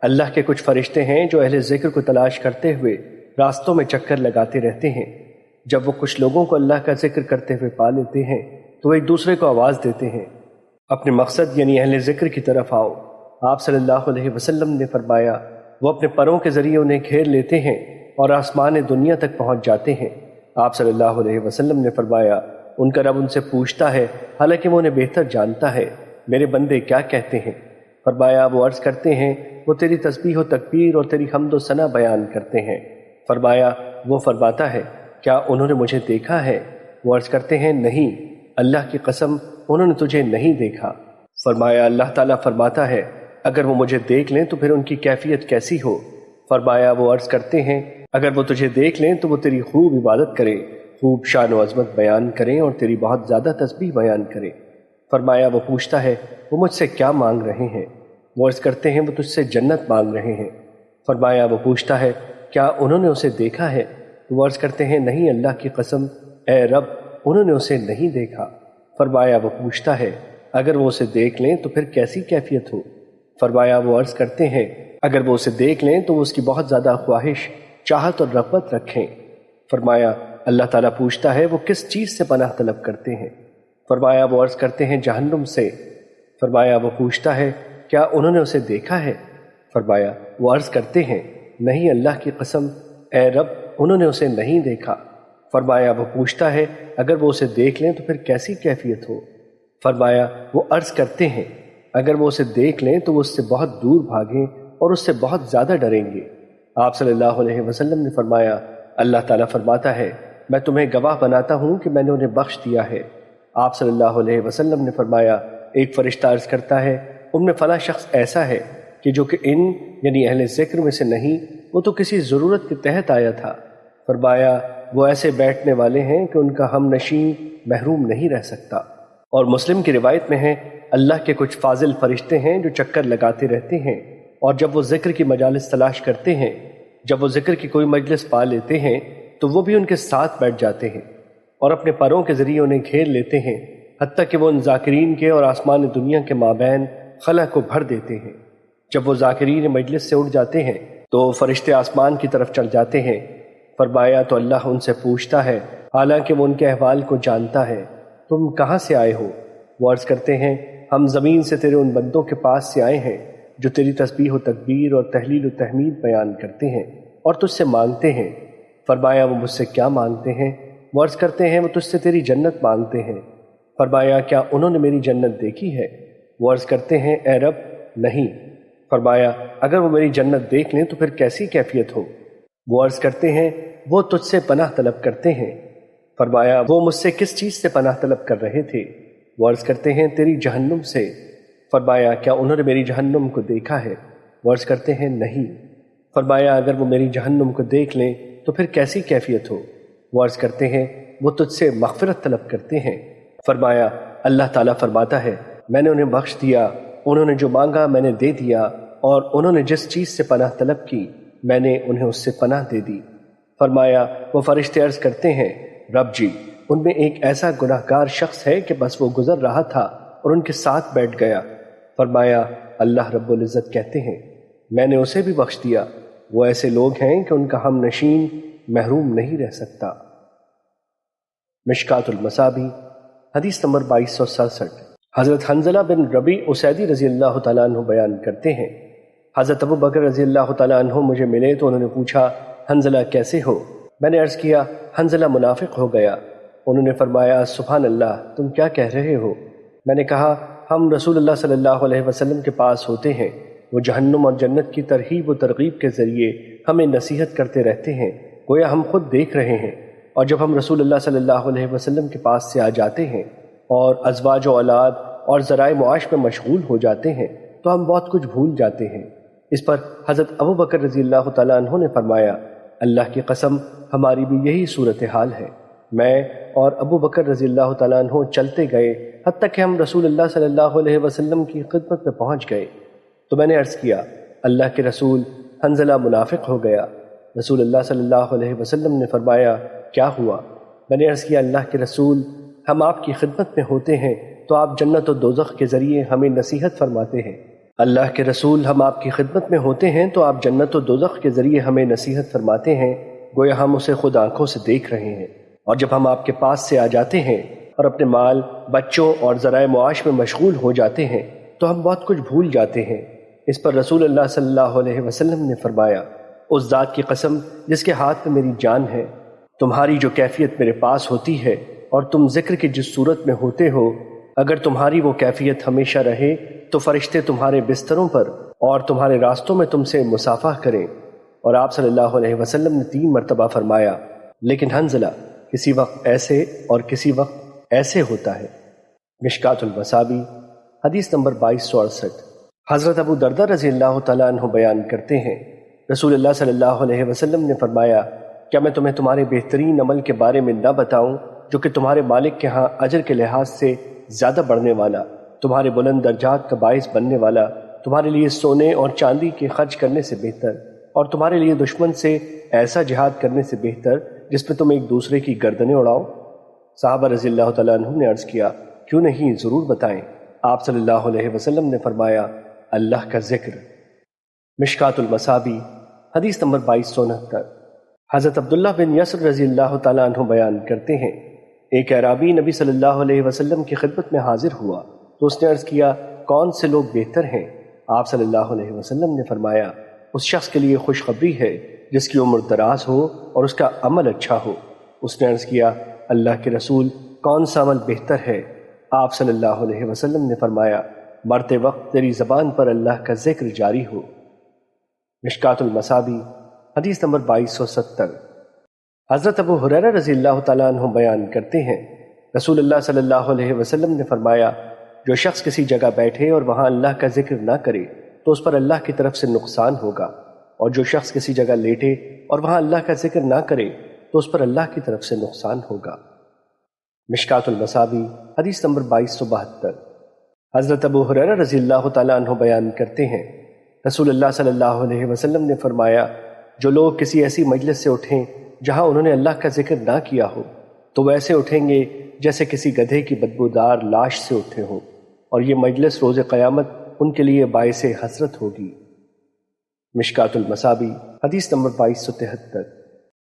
اللہ کے کچھ فرشتے ہیں جو اہل ذکر کو تلاش کرتے ہوئے راستوں میں چکر لگاتے رہتے ہیں۔ جب وہ کچھ لوگوں کو اللہ کا ذکر کرتے ہوئے پا لیتے ہیں تو وہ ایک دوسرے کو آواز دیتے ہیں، اپنے مقصد یعنی اہل ذکر کی طرف آؤ۔ آپ صلی اللہ علیہ وسلم نے فرمایا، وہ اپنے پروں کے ذریعے انہیں گھیر لیتے ہیں اور آسمان دنیا تک پہنچ جاتے ہیں۔ آپ صلی اللہ علیہ وسلم نے فرمایا، ان کا رب ان سے پوچھتا ہے، حالانکہ وہ انہیں بہتر جانتا ہے، میرے بندے کیا کہتے ہیں؟ فرمایا، وہ عرض کرتے ہیں، وہ تیری تسبیح و تکبیر اور تیری حمد و ثنا بیان کرتے ہیں۔ فرمایا، وہ فرماتا ہے، کیا انہوں نے مجھے دیکھا ہے؟ وہ عرض کرتے ہیں، نہیں، اللہ کی قسم انہوں نے تجھے نہیں دیکھا۔ فرمایا، اللہ تعالیٰ فرماتا ہے، اگر وہ مجھے دیکھ لیں تو پھر ان کی کیفیت کیسی ہو؟ فرمایا، وہ عرض کرتے ہیں، اگر وہ تجھے دیکھ لیں تو وہ تیری خوب عبادت کریں، خوب شان و عظمت بیان کریں اور تیری بہت زیادہ تسبیح بیان کریں۔ فرمایا، وہ پوچھتا ہے، وہ مجھ سے کیا مانگ رہے ہیں؟ وہ عرض کرتے ہیں، وہ تجھ سے جنت مانگ رہے ہیں۔ فرمایا، وہ پوچھتا ہے، کیا انہوں نے اسے دیکھا ہے؟ وہ عرض کرتے ہیں، نہیں، اللہ کی قسم اے رب انہوں نے اسے نہیں دیکھا۔ فرمایا، وہ پوچھتا ہے، اگر وہ اسے دیکھ لیں تو پھر کیسی کیفیت ہو؟ فرمایا، وہ عرض کرتے ہیں، اگر وہ اسے دیکھ لیں تو وہ اس کی بہت زیادہ خواہش، چاہت اور رغبت رکھیں۔ فرمایا، اللہ تعالیٰ پوچھتا ہے، وہ کس چیز سے پناہ طلب کرتے ہیں؟ فرمایا، وہ عرض کرتے ہیں، جہنم سے۔ فرمایا، وہ پوچھتا ہے، کیا انہوں نے اسے دیکھا ہے؟ فرمایا، وہ عرض کرتے ہیں، نہیں، اللہ کی قسم اے رب انہوں نے اسے نہیں دیکھا۔ فرمایا، وہ پوچھتا ہے، اگر وہ اسے دیکھ لیں تو پھر کیسی کیفیت ہو؟ فرمایا، وہ عرض کرتے ہیں، اگر وہ اسے دیکھ لیں تو وہ اس سے بہت دور بھاگیں اور اس سے بہت زیادہ ڈریں گے۔ آپ صلی اللہ علیہ وسلم نے فرمایا، اللہ تعالیٰ فرماتا ہے، میں تمہیں گواہ بناتا ہوں کہ میں نے انہیں بخش دیا ہے۔ آپ صلی اللہ علیہ وسلم نے فرمایا، ایک فرشتہ عرض کرتا ہے، ان میں فلاں شخص ایسا ہے کہ جو کہ ان یعنی اہل ذکر میں سے نہیں، وہ تو کسی ضرورت کے تحت آیا تھا۔ فرمایا، وہ ایسے بیٹھنے والے ہیں کہ ان کا ہم نشین محروم نہیں رہ سکتا۔ اور مسلم کی روایت میں ہے، اللہ کے کچھ فاضل فرشتے ہیں جو چکر لگاتے رہتے ہیں، اور جب وہ ذکر کی مجالس تلاش کرتے ہیں، جب وہ ذکر کی کوئی مجلس پا لیتے ہیں تو وہ بھی ان کے ساتھ بیٹھ جاتے ہیں اور اپنے پروں کے ذریعے انہیں گھیر لیتے ہیں، حتیٰ کہ وہ ان ذاکرین کے اور آسمان دنیا کے مابین خلا کو بھر دیتے ہیں۔ جب وہ ذاکرین مجلس سے اٹھ جاتے ہیں تو فرشتے آسمان کی طرف چڑھ جاتے ہیں۔ فرمایا، تو اللہ ان سے پوچھتا ہے، حالانکہ وہ ان کے احوال کو جانتا ہے، تم کہاں سے آئے ہو؟ وہ عرض کرتے ہیں، ہم زمین سے تیرے ان بندوں کے پاس سے آئے ہیں جو تیری تسبیح و تکبیر اور تحلیل و تحمید بیان کرتے ہیں اور تجھ سے مانگتے ہیں۔ فرمایا، وہ مجھ سے کیا مانگتے ہیں؟ وہ عرض کرتے ہیں، وہ تجھ سے تیری جنت مانگتے ہیں۔ فرمایا، کیا انہوں نے میری جنت دیکھی ہے؟ وہ عرض کرتے ہیں، اے رب نہیں۔ فرمایا، اگر وہ میری جنت دیکھ لیں تو پھر کیسی کیفیت ہو؟ وہ عرض کرتے ہیں، وہ تجھ سے پناہ طلب کرتے ہیں۔ فرمایا، وہ مجھ سے کس چیز سے پناہ طلب کر رہے تھے؟ وہ عرض کرتے ہیں، تیری جہنم سے۔ فرمایا، کیا انہوں نے میری جہنم کو دیکھا ہے؟ وہ عرض کرتے ہیں، نہیں۔ فرمایا، اگر وہ میری جہنم کو دیکھ لیں تو پھر کیسی کیفیت ہو؟ وہ عرض کرتے ہیں، وہ تجھ سے مغفرت طلب کرتے ہیں۔ فرمایا، اللہ تعالیٰ فرماتا ہے، میں نے انہیں بخش دیا، انہوں نے جو مانگا میں نے دے دیا، اور انہوں نے جس چیز سے پناہ طلب کی میں نے انہیں اس سے پناہ دے دی۔ فرمایا، وہ فرشتے عرض کرتے ہیں، رب جی، ان میں ایک ایسا گناہ گار شخص ہے کہ بس وہ گزر رہا تھا اور ان کے ساتھ بیٹھ گیا۔ فرمایا، اللہ رب العزت کہتے ہیں، میں نے اسے بھی بخش دیا، وہ ایسے لوگ ہیں کہ ان کا ہم نشین محروم نہیں رہ سکتا۔ مشکات المصابیح حدیث نمبر 2267۔ حضرت حنظلہ بن ربیع اسیدی رضی اللہ تعالیٰ عنہ بیان کرتے ہیں، حضرت ابو بکر رضی اللہ تعالیٰ عنہ مجھے ملے تو انہوں نے پوچھا، حنظلہ کیسے ہو؟ میں نے عرض کیا، حنظلہ منافق ہو گیا۔ انہوں نے فرمایا، سبحان اللہ، تم کیا کہہ رہے ہو؟ میں نے کہا، ہم رسول اللہ صلی اللہ علیہ وسلم کے پاس ہوتے ہیں، وہ جہنم اور جنت کی ترغیب و ترغیب کے ذریعے ہمیں نصیحت کرتے رہتے ہیں، گویا ہم خود دیکھ رہے ہیں، اور جب ہم رسول اللہ صلی اللہ علیہ وسلم کے پاس سے آ جاتے ہیں اور ازواج و اولاد اور ذرائع معاش میں مشغول ہو جاتے ہیں تو ہم بہت کچھ بھول جاتے ہیں۔ اس پر حضرت ابو بکر رضی اللہ تعالیٰ عنہ نے فرمایا، اللہ کی قسم ہماری بھی یہی صورتحال ہے۔ میں اور ابو بکر رضی اللہ تعالیٰ عنہ چلتے گئے حتیٰ کہ ہم رسول اللہ صلی اللہ علیہ وسلم کی خدمت میں پہنچ گئے تو میں نے عرض کیا، اللہ کے رسول، حنظلہ منافق ہو گیا۔ رسول اللہ صلی اللہ علیہ وسلم نے فرمایا، کیا ہوا؟ میں نے عرض کیا، اللہ کے رسول، ہم آپ کی خدمت میں ہوتے ہیں تو آپ جنت و دوزخ کے ذریعے ہمیں نصیحت فرماتے ہیں، اللہ کے رسول، ہم آپ کی خدمت میں ہوتے ہیں تو آپ جنت و دوزخ کے ذریعے ہمیں نصیحت فرماتے ہیں گویا ہم اسے خود آنکھوں سے دیکھ رہے ہیں، اور جب ہم آپ کے پاس سے آ جاتے ہیں اور اپنے مال، بچوں اور ذرائع معاش میں مشغول ہو جاتے ہیں تو ہم بہت کچھ بھول جاتے ہیں۔ اس پر رسول اللہ صلی اللہ علیہ وسلم نے فرمایا، اس ذات کی قسم جس کے ہاتھ میں میری جان ہے، تمہاری جو کیفیت میرے پاس ہوتی ہے اور تم ذکر کی جس صورت میں ہوتے ہو، اگر تمہاری وہ کیفیت ہمیشہ رہے تو فرشتے تمہارے بستروں پر اور تمہارے راستوں میں تم سے مصافحہ کریں۔ اور آپ صلی اللہ علیہ وسلم نے 3 مرتبہ فرمایا، لیکن حنظلہ کسی وقت ایسے اور کسی وقت ایسے ہوتا ہے۔ مشکات المصابی حدیث نمبر 2268۔ حضرت ابو دردہ رضی اللہ تعالیٰ عنہ بیان کرتے ہیں، رسول اللہ صلی اللہ علیہ وسلم نے فرمایا، کیا میں تمہیں تمہارے بہترین عمل کے بارے میں نہ بتاؤں جو کہ تمہارے مالک کے ہاں اجر کے لحاظ سے زیادہ بڑھنے والا، تمہارے بلند درجات کا باعث بننے والا، تمہارے لیے سونے اور چاندی کے خرچ کرنے سے بہتر، اور تمہارے لیے دشمن سے ایسا جہاد کرنے سے بہتر جس پہ تم ایک دوسرے کی گردنیں اڑاؤ؟ صحابہ رضی اللہ تعالیٰ عنہ نے عرض کیا، کیوں نہیں، ضرور بتائیں۔ آپ صلی اللہ علیہ وسلم نے فرمایا، اللہ کا ذکر۔ مشکات المصابی حدیث نمبر 2269۔ حضرت عبداللہ بن یسر رضی اللہ تعالیٰ عنہ بیان کرتے ہیں، ایک اعرابی نبی صلی اللہ علیہ وسلم کی خدمت میں حاضر ہوا تو اس نے عرض کیا، کون سے لوگ بہتر ہیں؟ آپ صلی اللہ علیہ وسلم نے فرمایا، اس شخص کے لیے خوشخبری ہے جس کی عمر دراز ہو اور اس کا عمل اچھا ہو۔ اس نے عرض کیا، اللہ کے رسول، کون سا عمل بہتر ہے؟ آپ صلی اللہ علیہ وسلم نے فرمایا، مرتے وقت تیری زبان پر اللہ کا ذکر جاری ہو۔ مشکات المصابی حدیث نمبر 2270۔ حضرت ابو ہریرہ رضی اللہ تعالیٰ عنہ بیان کرتے ہیں، رسول اللہ صلی اللہ علیہ وسلم نے فرمایا، جو شخص کسی جگہ بیٹھے اور وہاں اللہ کا ذکر نہ کرے تو اس پر اللہ کی طرف سے نقصان ہوگا، اور جو شخص کسی جگہ لیٹے اور وہاں اللہ کا ذکر نہ کرے تو اس پر اللہ کی طرف سے نقصان ہوگا۔ مشکات المصابی حدیث نمبر 2272۔ حضرت ابو ہریرہ رضی اللہ تعالیٰ عنہ بیان کرتے ہیں، رسول اللہ صلی اللہ علیہ وسلم نے فرمایا، جو لوگ کسی ایسی مجلس سے اٹھیں جہاں انہوں نے اللہ کا ذکر نہ کیا ہو تو ویسے اٹھیں گے جیسے کسی گدھے کی بدبودار لاش سے اٹھے ہوں، اور یہ مجلس روز قیامت ان کے لیے باعث حسرت ہوگی۔ مشکات المصابی حدیث نمبر 2273۔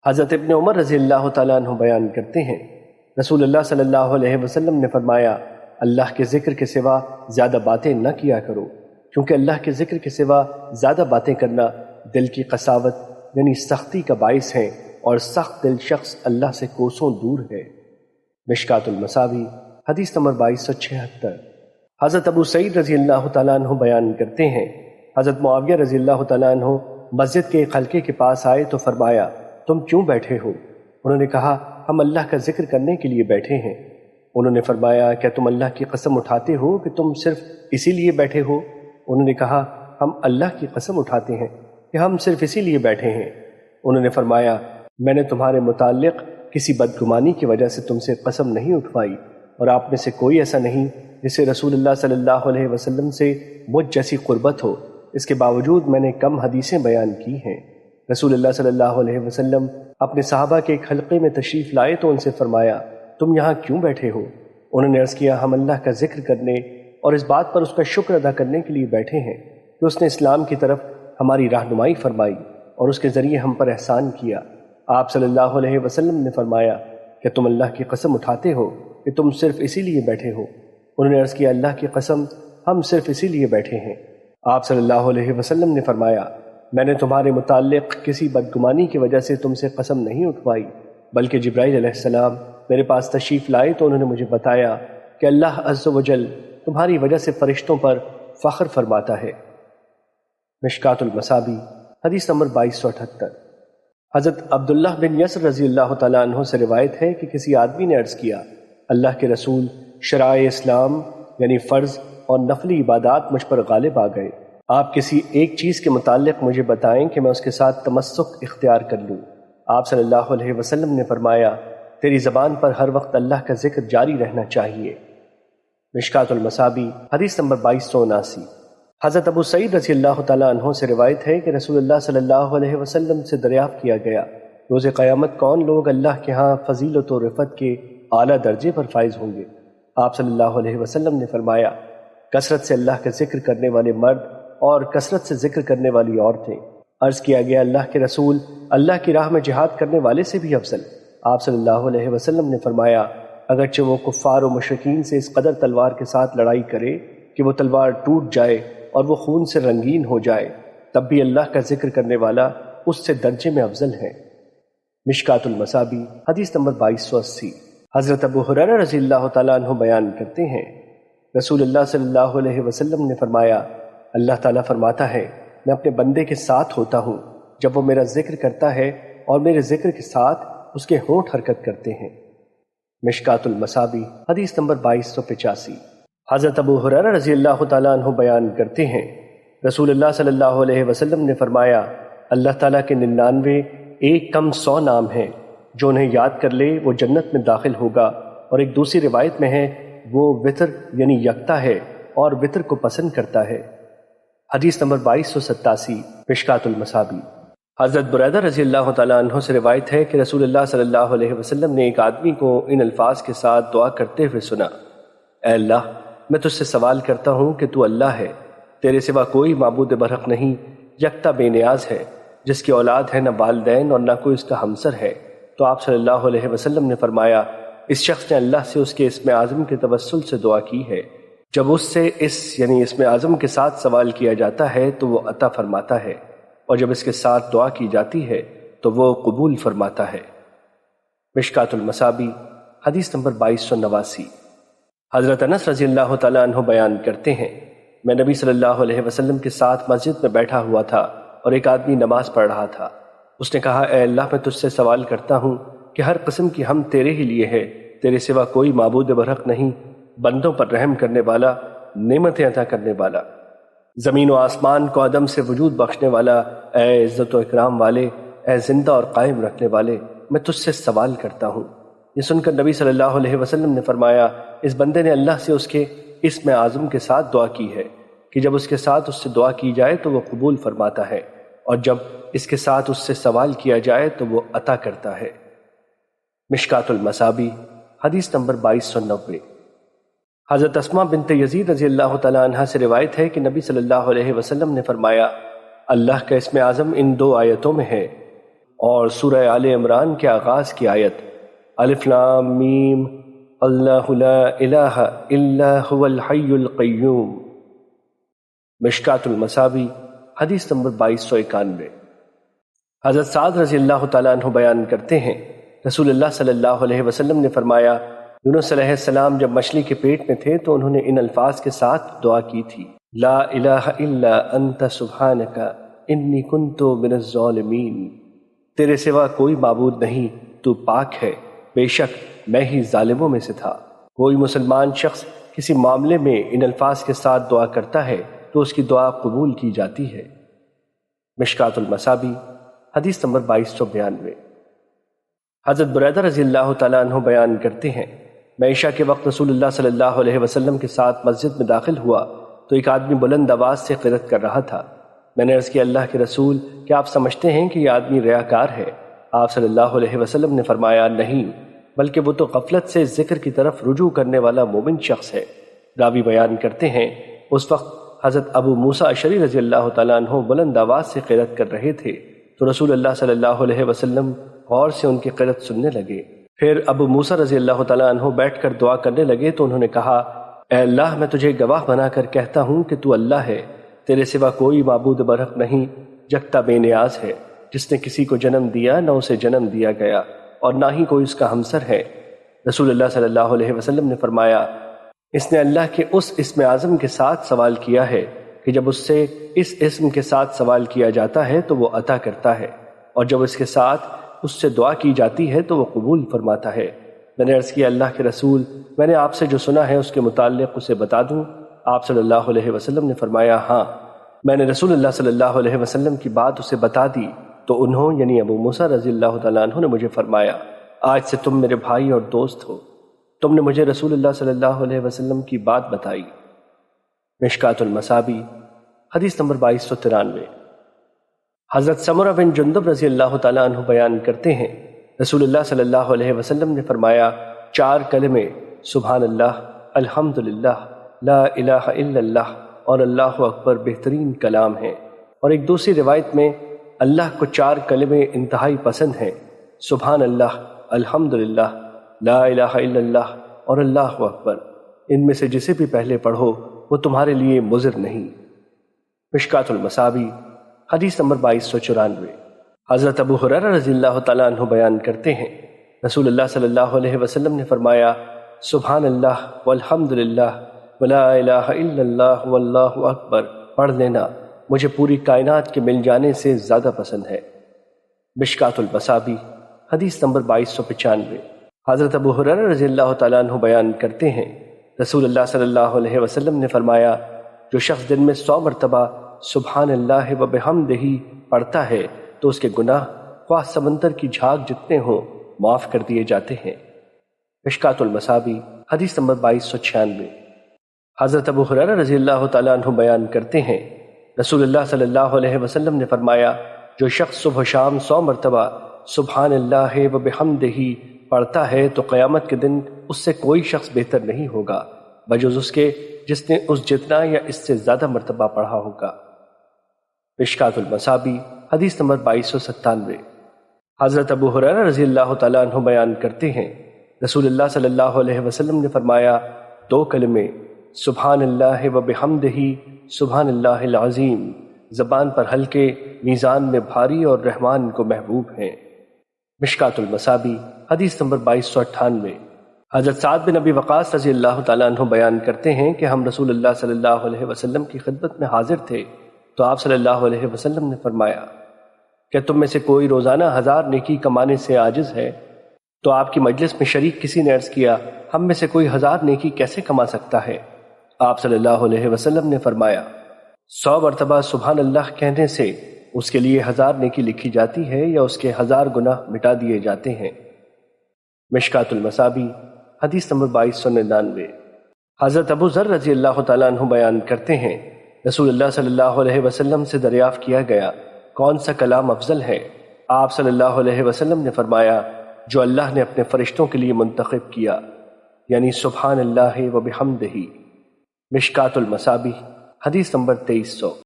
حضرت ابن عمر رضی اللہ تعالیٰ عنہ بیان کرتے ہیں، رسول اللہ صلی اللہ علیہ وسلم نے فرمایا، اللہ کے ذکر کے سوا زیادہ باتیں نہ کیا کرو، کیونکہ اللہ کے ذکر کے سوا زیادہ باتیں کرنا دل کی قساوت یعنی سختی کا باعث ہے، اور سخت دل شخص اللہ سے کوسوں دور ہے۔ مشکات المصابی حدیث نمبر 2276۔ حضرت ابو سعید رضی اللہ تعالیٰ عنہ بیان کرتے ہیں، حضرت معاویہ رضی اللہ تعالیٰ عنہ مسجد کے ایک حلقے کے پاس آئے تو فرمایا، تم کیوں بیٹھے ہو؟ انہوں نے کہا، ہم اللہ کا ذکر کرنے کے لیے بیٹھے ہیں۔ انہوں نے فرمایا، کیا تم اللہ کی قسم اٹھاتے ہو کہ تم صرف اسی لیے بیٹھے ہو؟ انہوں نے کہا، ہم اللہ کی قسم اٹھاتے ہیں کہ ہم صرف اسی لیے بیٹھے ہیں۔ انہوں نے فرمایا، میں نے تمہارے متعلق کسی بدگمانی کی وجہ سے تم سے قسم نہیں اٹھوائی، اور آپ میں سے کوئی ایسا نہیں جسے رسول اللہ صلی اللہ علیہ وسلم سے مجھ جیسی قربت ہو، اس کے باوجود میں نے کم حدیثیں بیان کی ہیں۔ رسول اللہ صلی اللہ علیہ وسلم اپنے صحابہ کے ایک حلقے میں تشریف لائے تو ان سے فرمایا، تم یہاں کیوں بیٹھے ہو؟ انہوں نے عرض کیا، ہم اللہ کا ذکر کرنے اور اس بات پر اس کا شکر ادا کرنے کے لیے بیٹھے ہیں کہ اس نے اسلام کی طرف ہماری رہنمائی فرمائی اور اس کے ذریعے ہم پر احسان کیا۔ آپ صلی اللہ علیہ وسلم نے فرمایا، کہ تم اللہ کی قسم اٹھاتے ہو کہ تم صرف اسی لیے بیٹھے ہو؟ انہوں نے عرض کیا، اللہ کی قسم، ہم صرف اسی لیے بیٹھے ہیں۔ آپ صلی اللہ علیہ وسلم نے فرمایا، میں نے تمہارے متعلق کسی بدگمانی کی وجہ سے تم سے قسم نہیں اٹھوائی، بلکہ جبرائیل علیہ السلام میرے پاس تشریف لائے تو انہوں نے مجھے بتایا کہ اللہ عز و جل تمہاری وجہ سے فرشتوں پر فخر فرماتا ہے۔ مشکات المصابی حدیث نمبر 2278۔ حضرت عبداللہ بن یسر رضی اللہ تعالیٰ عنہ سے روایت ہے کہ کسی آدمی نے عرض کیا، اللہ کے رسول، شرائع اسلام یعنی فرض اور نفلی عبادات مجھ پر غالب آ گئے، آپ کسی ایک چیز کے متعلق مجھے بتائیں کہ میں اس کے ساتھ تمسک اختیار کر لوں۔ آپ صلی اللہ علیہ وسلم نے فرمایا، تیری زبان پر ہر وقت اللہ کا ذکر جاری رہنا چاہیے۔ مشکات المصابی حدیث نمبر 2279۔ حضرت ابو سعید رضی اللہ تعالیٰ عنہ سے روایت ہے کہ رسول اللہ صلی اللہ علیہ وسلم سے دریافت کیا گیا، روز قیامت کون لوگ اللہ کے ہاں فضیلت و رفعت کے اعلیٰ درجے پر فائز ہوں گے؟ آپ صلی اللہ علیہ وسلم نے فرمایا، کثرت سے اللہ کا ذکر کرنے والے مرد اور کثرت سے ذکر کرنے والی عورتیں۔ عرض کیا گیا اللہ کے رسول، اللہ کی راہ میں جہاد کرنے والے سے بھی افضل؟ آپ صلی اللہ علیہ وسلم نے فرمایا اگرچہ وہ کفار و مشرکین سے اس قدر تلوار کے ساتھ لڑائی کرے کہ وہ تلوار ٹوٹ جائے اور وہ خون سے رنگین ہو جائے، تب بھی اللہ کا ذکر کرنے والا اس سے درجے میں افضل ہے۔ مشکات المصابیح حدیث نمبر 2280۔ حضرت ابو ہریرہ رضی اللہ تعالیٰ عنہ بیان کرتے ہیں رسول اللہ صلی اللہ علیہ وسلم نے فرمایا اللہ تعالیٰ فرماتا ہے میں اپنے بندے کے ساتھ ہوتا ہوں جب وہ میرا ذکر کرتا ہے اور میرے ذکر کے ساتھ اس کے ہونٹ حرکت کرتے ہیں۔ مشکات المصابیح حدیث نمبر 2285۔ حضرت ابو ہریرہ رضی اللہ تعالیٰ عنہ بیان کرتے ہیں رسول اللہ صلی اللہ علیہ وسلم نے فرمایا اللہ تعالیٰ کے 99 ایک کم 100 نام ہیں جو انہیں یاد کر لے وہ جنت میں داخل ہوگا، اور ایک دوسری روایت میں ہے وہ وطر یعنی یکتا ہے اور وطر کو پسند کرتا ہے۔ حدیث نمبر 2287۔ مشکات المصابیح حضرت بریدہ رضی اللہ تعالیٰ عنہ سے روایت ہے کہ رسول اللہ صلی اللہ علیہ وسلم نے ایک آدمی کو ان الفاظ کے ساتھ دعا کرتے ہوئے سنا اے اللہ میں تجھ سے سوال کرتا ہوں کہ تو اللہ ہے، تیرے سوا کوئی معبود برحق نہیں، یکتا بے نیاز ہے، جس کی اولاد ہے نہ والدین اور نہ کوئی اس کا ہمسر ہے۔ تو آپ صلی اللہ علیہ وسلم نے فرمایا اس شخص نے اللہ سے اس کے اسم اعظم کے توسل سے دعا کی ہے، جب اس سے یعنی اسم اعظم کے ساتھ سوال کیا جاتا ہے تو وہ عطا فرماتا ہے، اور جب اس کے ساتھ دعا کی جاتی ہے تو وہ قبول فرماتا ہے۔ مشکات المصابیح حدیث نمبر 2289۔ حضرت انس رضی اللہ تعالیٰ عنہ بیان کرتے ہیں میں نبی صلی اللہ علیہ وسلم کے ساتھ مسجد میں بیٹھا ہوا تھا اور ایک آدمی نماز پڑھ رہا تھا۔ اس نے کہا اے اللہ میں تجھ سے سوال کرتا ہوں کہ ہر قسم کی ہم تیرے ہی لیے ہے، تیرے سوا کوئی معبود برحق نہیں، بندوں پر رحم کرنے والا، نعمتیں عطا کرنے والا، زمین و آسمان کو عدم سے وجود بخشنے والا، اے عزت و اکرام والے، اے زندہ اور قائم رکھنے والے، میں تجھ سے سوال کرتا ہوں۔ یہ سن کر نبی صلی اللہ علیہ وسلم نے فرمایا اس بندے نے اللہ سے اس کے اسم اعظم کے ساتھ دعا کی ہے کہ جب اس کے ساتھ اس سے دعا کی جائے تو وہ قبول فرماتا ہے، اور جب اس کے ساتھ اس سے سوال کیا جائے تو وہ عطا کرتا ہے۔ مشکات المصابیح حدیث نمبر 2290۔ حضرت اسماء بنت یزید رضی اللہ تعالیٰ عنہ سے روایت ہے کہ نبی صلی اللہ علیہ وسلم نے فرمایا اللہ کا اسم اعظم ان 2 آیتوں میں ہے، اور سورہ آل عمران کے آغاز کی آیت الف لام میم اللہ لا الہ الا هو الحی القیوم۔ مشکات المصابیح حدیث نمبر 2291۔ حضرت سعد رضی اللہ تعالیٰ عنہ بیان کرتے ہیں رسول اللہ صلی اللہ علیہ وسلم نے فرمایا یونس علیہ السلام جب مچھلی کے پیٹ میں تھے تو انہوں نے ان الفاظ کے ساتھ دعا کی تھی لا الہ الا انت سبحانک انی کنت من الظالمین، تیرے سوا کوئی معبود نہیں، تو پاک ہے، بے شک میں ہی ظالموں میں سے تھا۔ کوئی مسلمان شخص کسی معاملے میں ان الفاظ کے ساتھ دعا کرتا ہے تو اس کی دعا قبول کی جاتی ہے۔ مشکات المصابیح حدیث نمبر 2292۔ حضرت بریدہ رضی اللہ تعالیٰ عنہ بیان کرتے ہیں میں عشاء کے وقت رسول اللہ صلی اللہ علیہ وسلم کے ساتھ مسجد میں داخل ہوا تو ایک آدمی بلند آواز سے قرأت کر رہا تھا۔ میں نے عرض کیا اللہ کے رسول کیا آپ سمجھتے ہیں کہ یہ آدمی ریاکار ہے؟ آپ صلی اللہ علیہ وسلم نے فرمایا نہیں، بلکہ وہ تو غفلت سے ذکر کی طرف رجوع کرنے والا مومن شخص ہے۔ راوی بیان کرتے ہیں اس وقت حضرت ابو موسیٰ اشعری رضی اللہ تعالیٰ عنہ بلند آواز سے قرأت کر رہے تھے تو رسول اللہ صلی اللہ علیہ وسلم غور سے ان کی قرأت سننے لگے۔ پھر ابو موسیٰ رضی اللہ تعالیٰ عنہ بیٹھ کر دعا کرنے لگے تو انہوں نے کہا اے اللہ میں تجھے گواہ بنا کر کہتا ہوں کہ تو اللہ ہے، تیرے سوا کوئی معبود برحق نہیں، یکتا بے نیاز ہے، جس نے کسی کو جنم دیا نہ اسے جنم دیا گیا اور نہ ہی کوئی اس کا ہمسر ہے۔ رسول اللہ صلی اللہ علیہ وسلم نے فرمایا اس نے اللہ کے اس اسم اعظم کے ساتھ سوال کیا ہے کہ جب اس سے اس اسم کے ساتھ سوال کیا جاتا ہے تو وہ عطا کرتا ہے، اور جب اس کے ساتھ اس سے دعا کی جاتی ہے تو وہ قبول فرماتا ہے۔ میں نے عرض کیا اللہ کے رسول میں نے آپ سے جو سنا ہے اس کے متعلق اسے بتا دوں؟ آپ صلی اللہ علیہ وسلم نے فرمایا ہاں۔ میں نے رسول اللہ صلی اللہ علیہ وسلم کی بات اسے بتا دی تو انہوں یعنی ابو موسیٰ رضی اللہ تعالیٰ عنہ نے مجھے فرمایا آج سے تم میرے بھائی اور دوست ہو، تم نے مجھے رسول اللہ صلی اللہ علیہ وسلم کی بات بتائی۔ مشکات المصابیح حدیث نمبر 2293۔ حضرت سمرہ بن جندب رضی اللہ تعالیٰ عنہ بیان کرتے ہیں رسول اللہ صلی اللہ علیہ وسلم نے فرمایا 4 کلمے سبحان اللہ، الحمدللہ، لا الہ الا اللہ اور اللہ اکبر بہترین کلام ہیں۔ اور ایک دوسری روایت میں اللہ کو 4 کلمے انتہائی پسند ہیں، سبحان اللہ، الحمدللہ، لا الہ الا اللہ اور اللہ اکبر۔ ان میں سے جسے بھی پہلے پڑھو وہ تمہارے لیے مضر نہیں۔ مشکوٰۃ المصابیح حدیث نمبر 2294۔ حضرت ابو ہریرہ رضی اللہ تعالیٰ عنہ بیان کرتے ہیں، رسول اللہ صلی اللہ علیہ وسلم نے فرمایا، سبحان اللہ والحمدللہ ولا الہ الا اللہ واللہ اکبر پڑھ لینا مجھے پوری کائنات کے مل جانے سے زیادہ پسند ہے۔ مشکوٰۃ المصابیح حدیث نمبر 2295۔ حضرت ابو ہریرہ رضی اللہ تعالیٰ عنہ بیان کرتے ہیں، رسول اللہ صلی اللہ علیہ وسلم نے فرمایا، جو شخص دن میں 100 مرتبہ سبحان اللہ و بحمدہ پڑھتا ہے تو اس کے گناہ خواہ سمندر کی جھاگ جتنے ہوں معاف کر دیے جاتے ہیں۔ مشکوٰۃ المصابیح حدیث نمبر 2296۔ حضرت ابو ہریرہ رضی اللہ تعالیٰ عنہ بیان کرتے ہیں، رسول اللہ صلی اللہ علیہ وسلم نے فرمایا، جو شخص صبح و شام 100 مرتبہ سبحان اللہ و بحمدہ پڑھتا ہے تو قیامت کے دن اس سے کوئی شخص بہتر نہیں ہوگا بجز اس کے جس نے اس جتنا یا اس سے زیادہ مرتبہ پڑھا ہوگا۔ مشکوٰۃ المصابیح حدیث نمبر 2297۔ حضرت ابو ہریرہ رضی اللہ تعالیٰ عنہ بیان کرتے ہیں، رسول اللہ صلی اللہ علیہ وسلم نے فرمایا، 2 کلمے سبحان اللہ و بحمدہ سبحان اللہ العظیم زبان پر ہلکے، میزان میں بھاری اور رحمان کو محبوب ہیں۔ مشکوٰۃ المصابیح حدیث نمبر 2298۔ حضرت سعد بن ابی وقاص رضی اللہ تعالیٰ عنہ بیان کرتے ہیں کہ ہم رسول اللہ صلی اللہ علیہ وسلم کی خدمت میں حاضر تھے تو آپ صلی اللہ علیہ وسلم نے فرمایا، کہ تم میں سے کوئی روزانہ 1000 نیکی کمانے سے عاجز ہے؟ تو آپ کی مجلس میں شریک کسی نے عرض کیا، ہم میں سے کوئی 1000 نیکی کیسے کما سکتا ہے؟ آپ صلی اللہ علیہ وسلم نے فرمایا، 100 مرتبہ سبحان اللہ کہنے سے اس کے لیے 1000 نیکی لکھی جاتی ہے یا اس کے 1000 گناہ مٹا دیے جاتے ہیں۔ مشکوٰۃ المصابیح حدیث نمبر 2299۔ حضرت ابو ذر رضی اللہ تعالیٰ عنہ بیان کرتے ہیں، رسول اللہ صلی اللہ علیہ وسلم سے دریافت کیا گیا، کون سا کلام افضل ہے؟ آپ صلی اللہ علیہ وسلم نے فرمایا، جو اللہ نے اپنے فرشتوں کے لیے منتخب کیا، یعنی سبحان اللہ و بحمدہ۔ مشکوٰۃ المصابیح حدیث نمبر 2300۔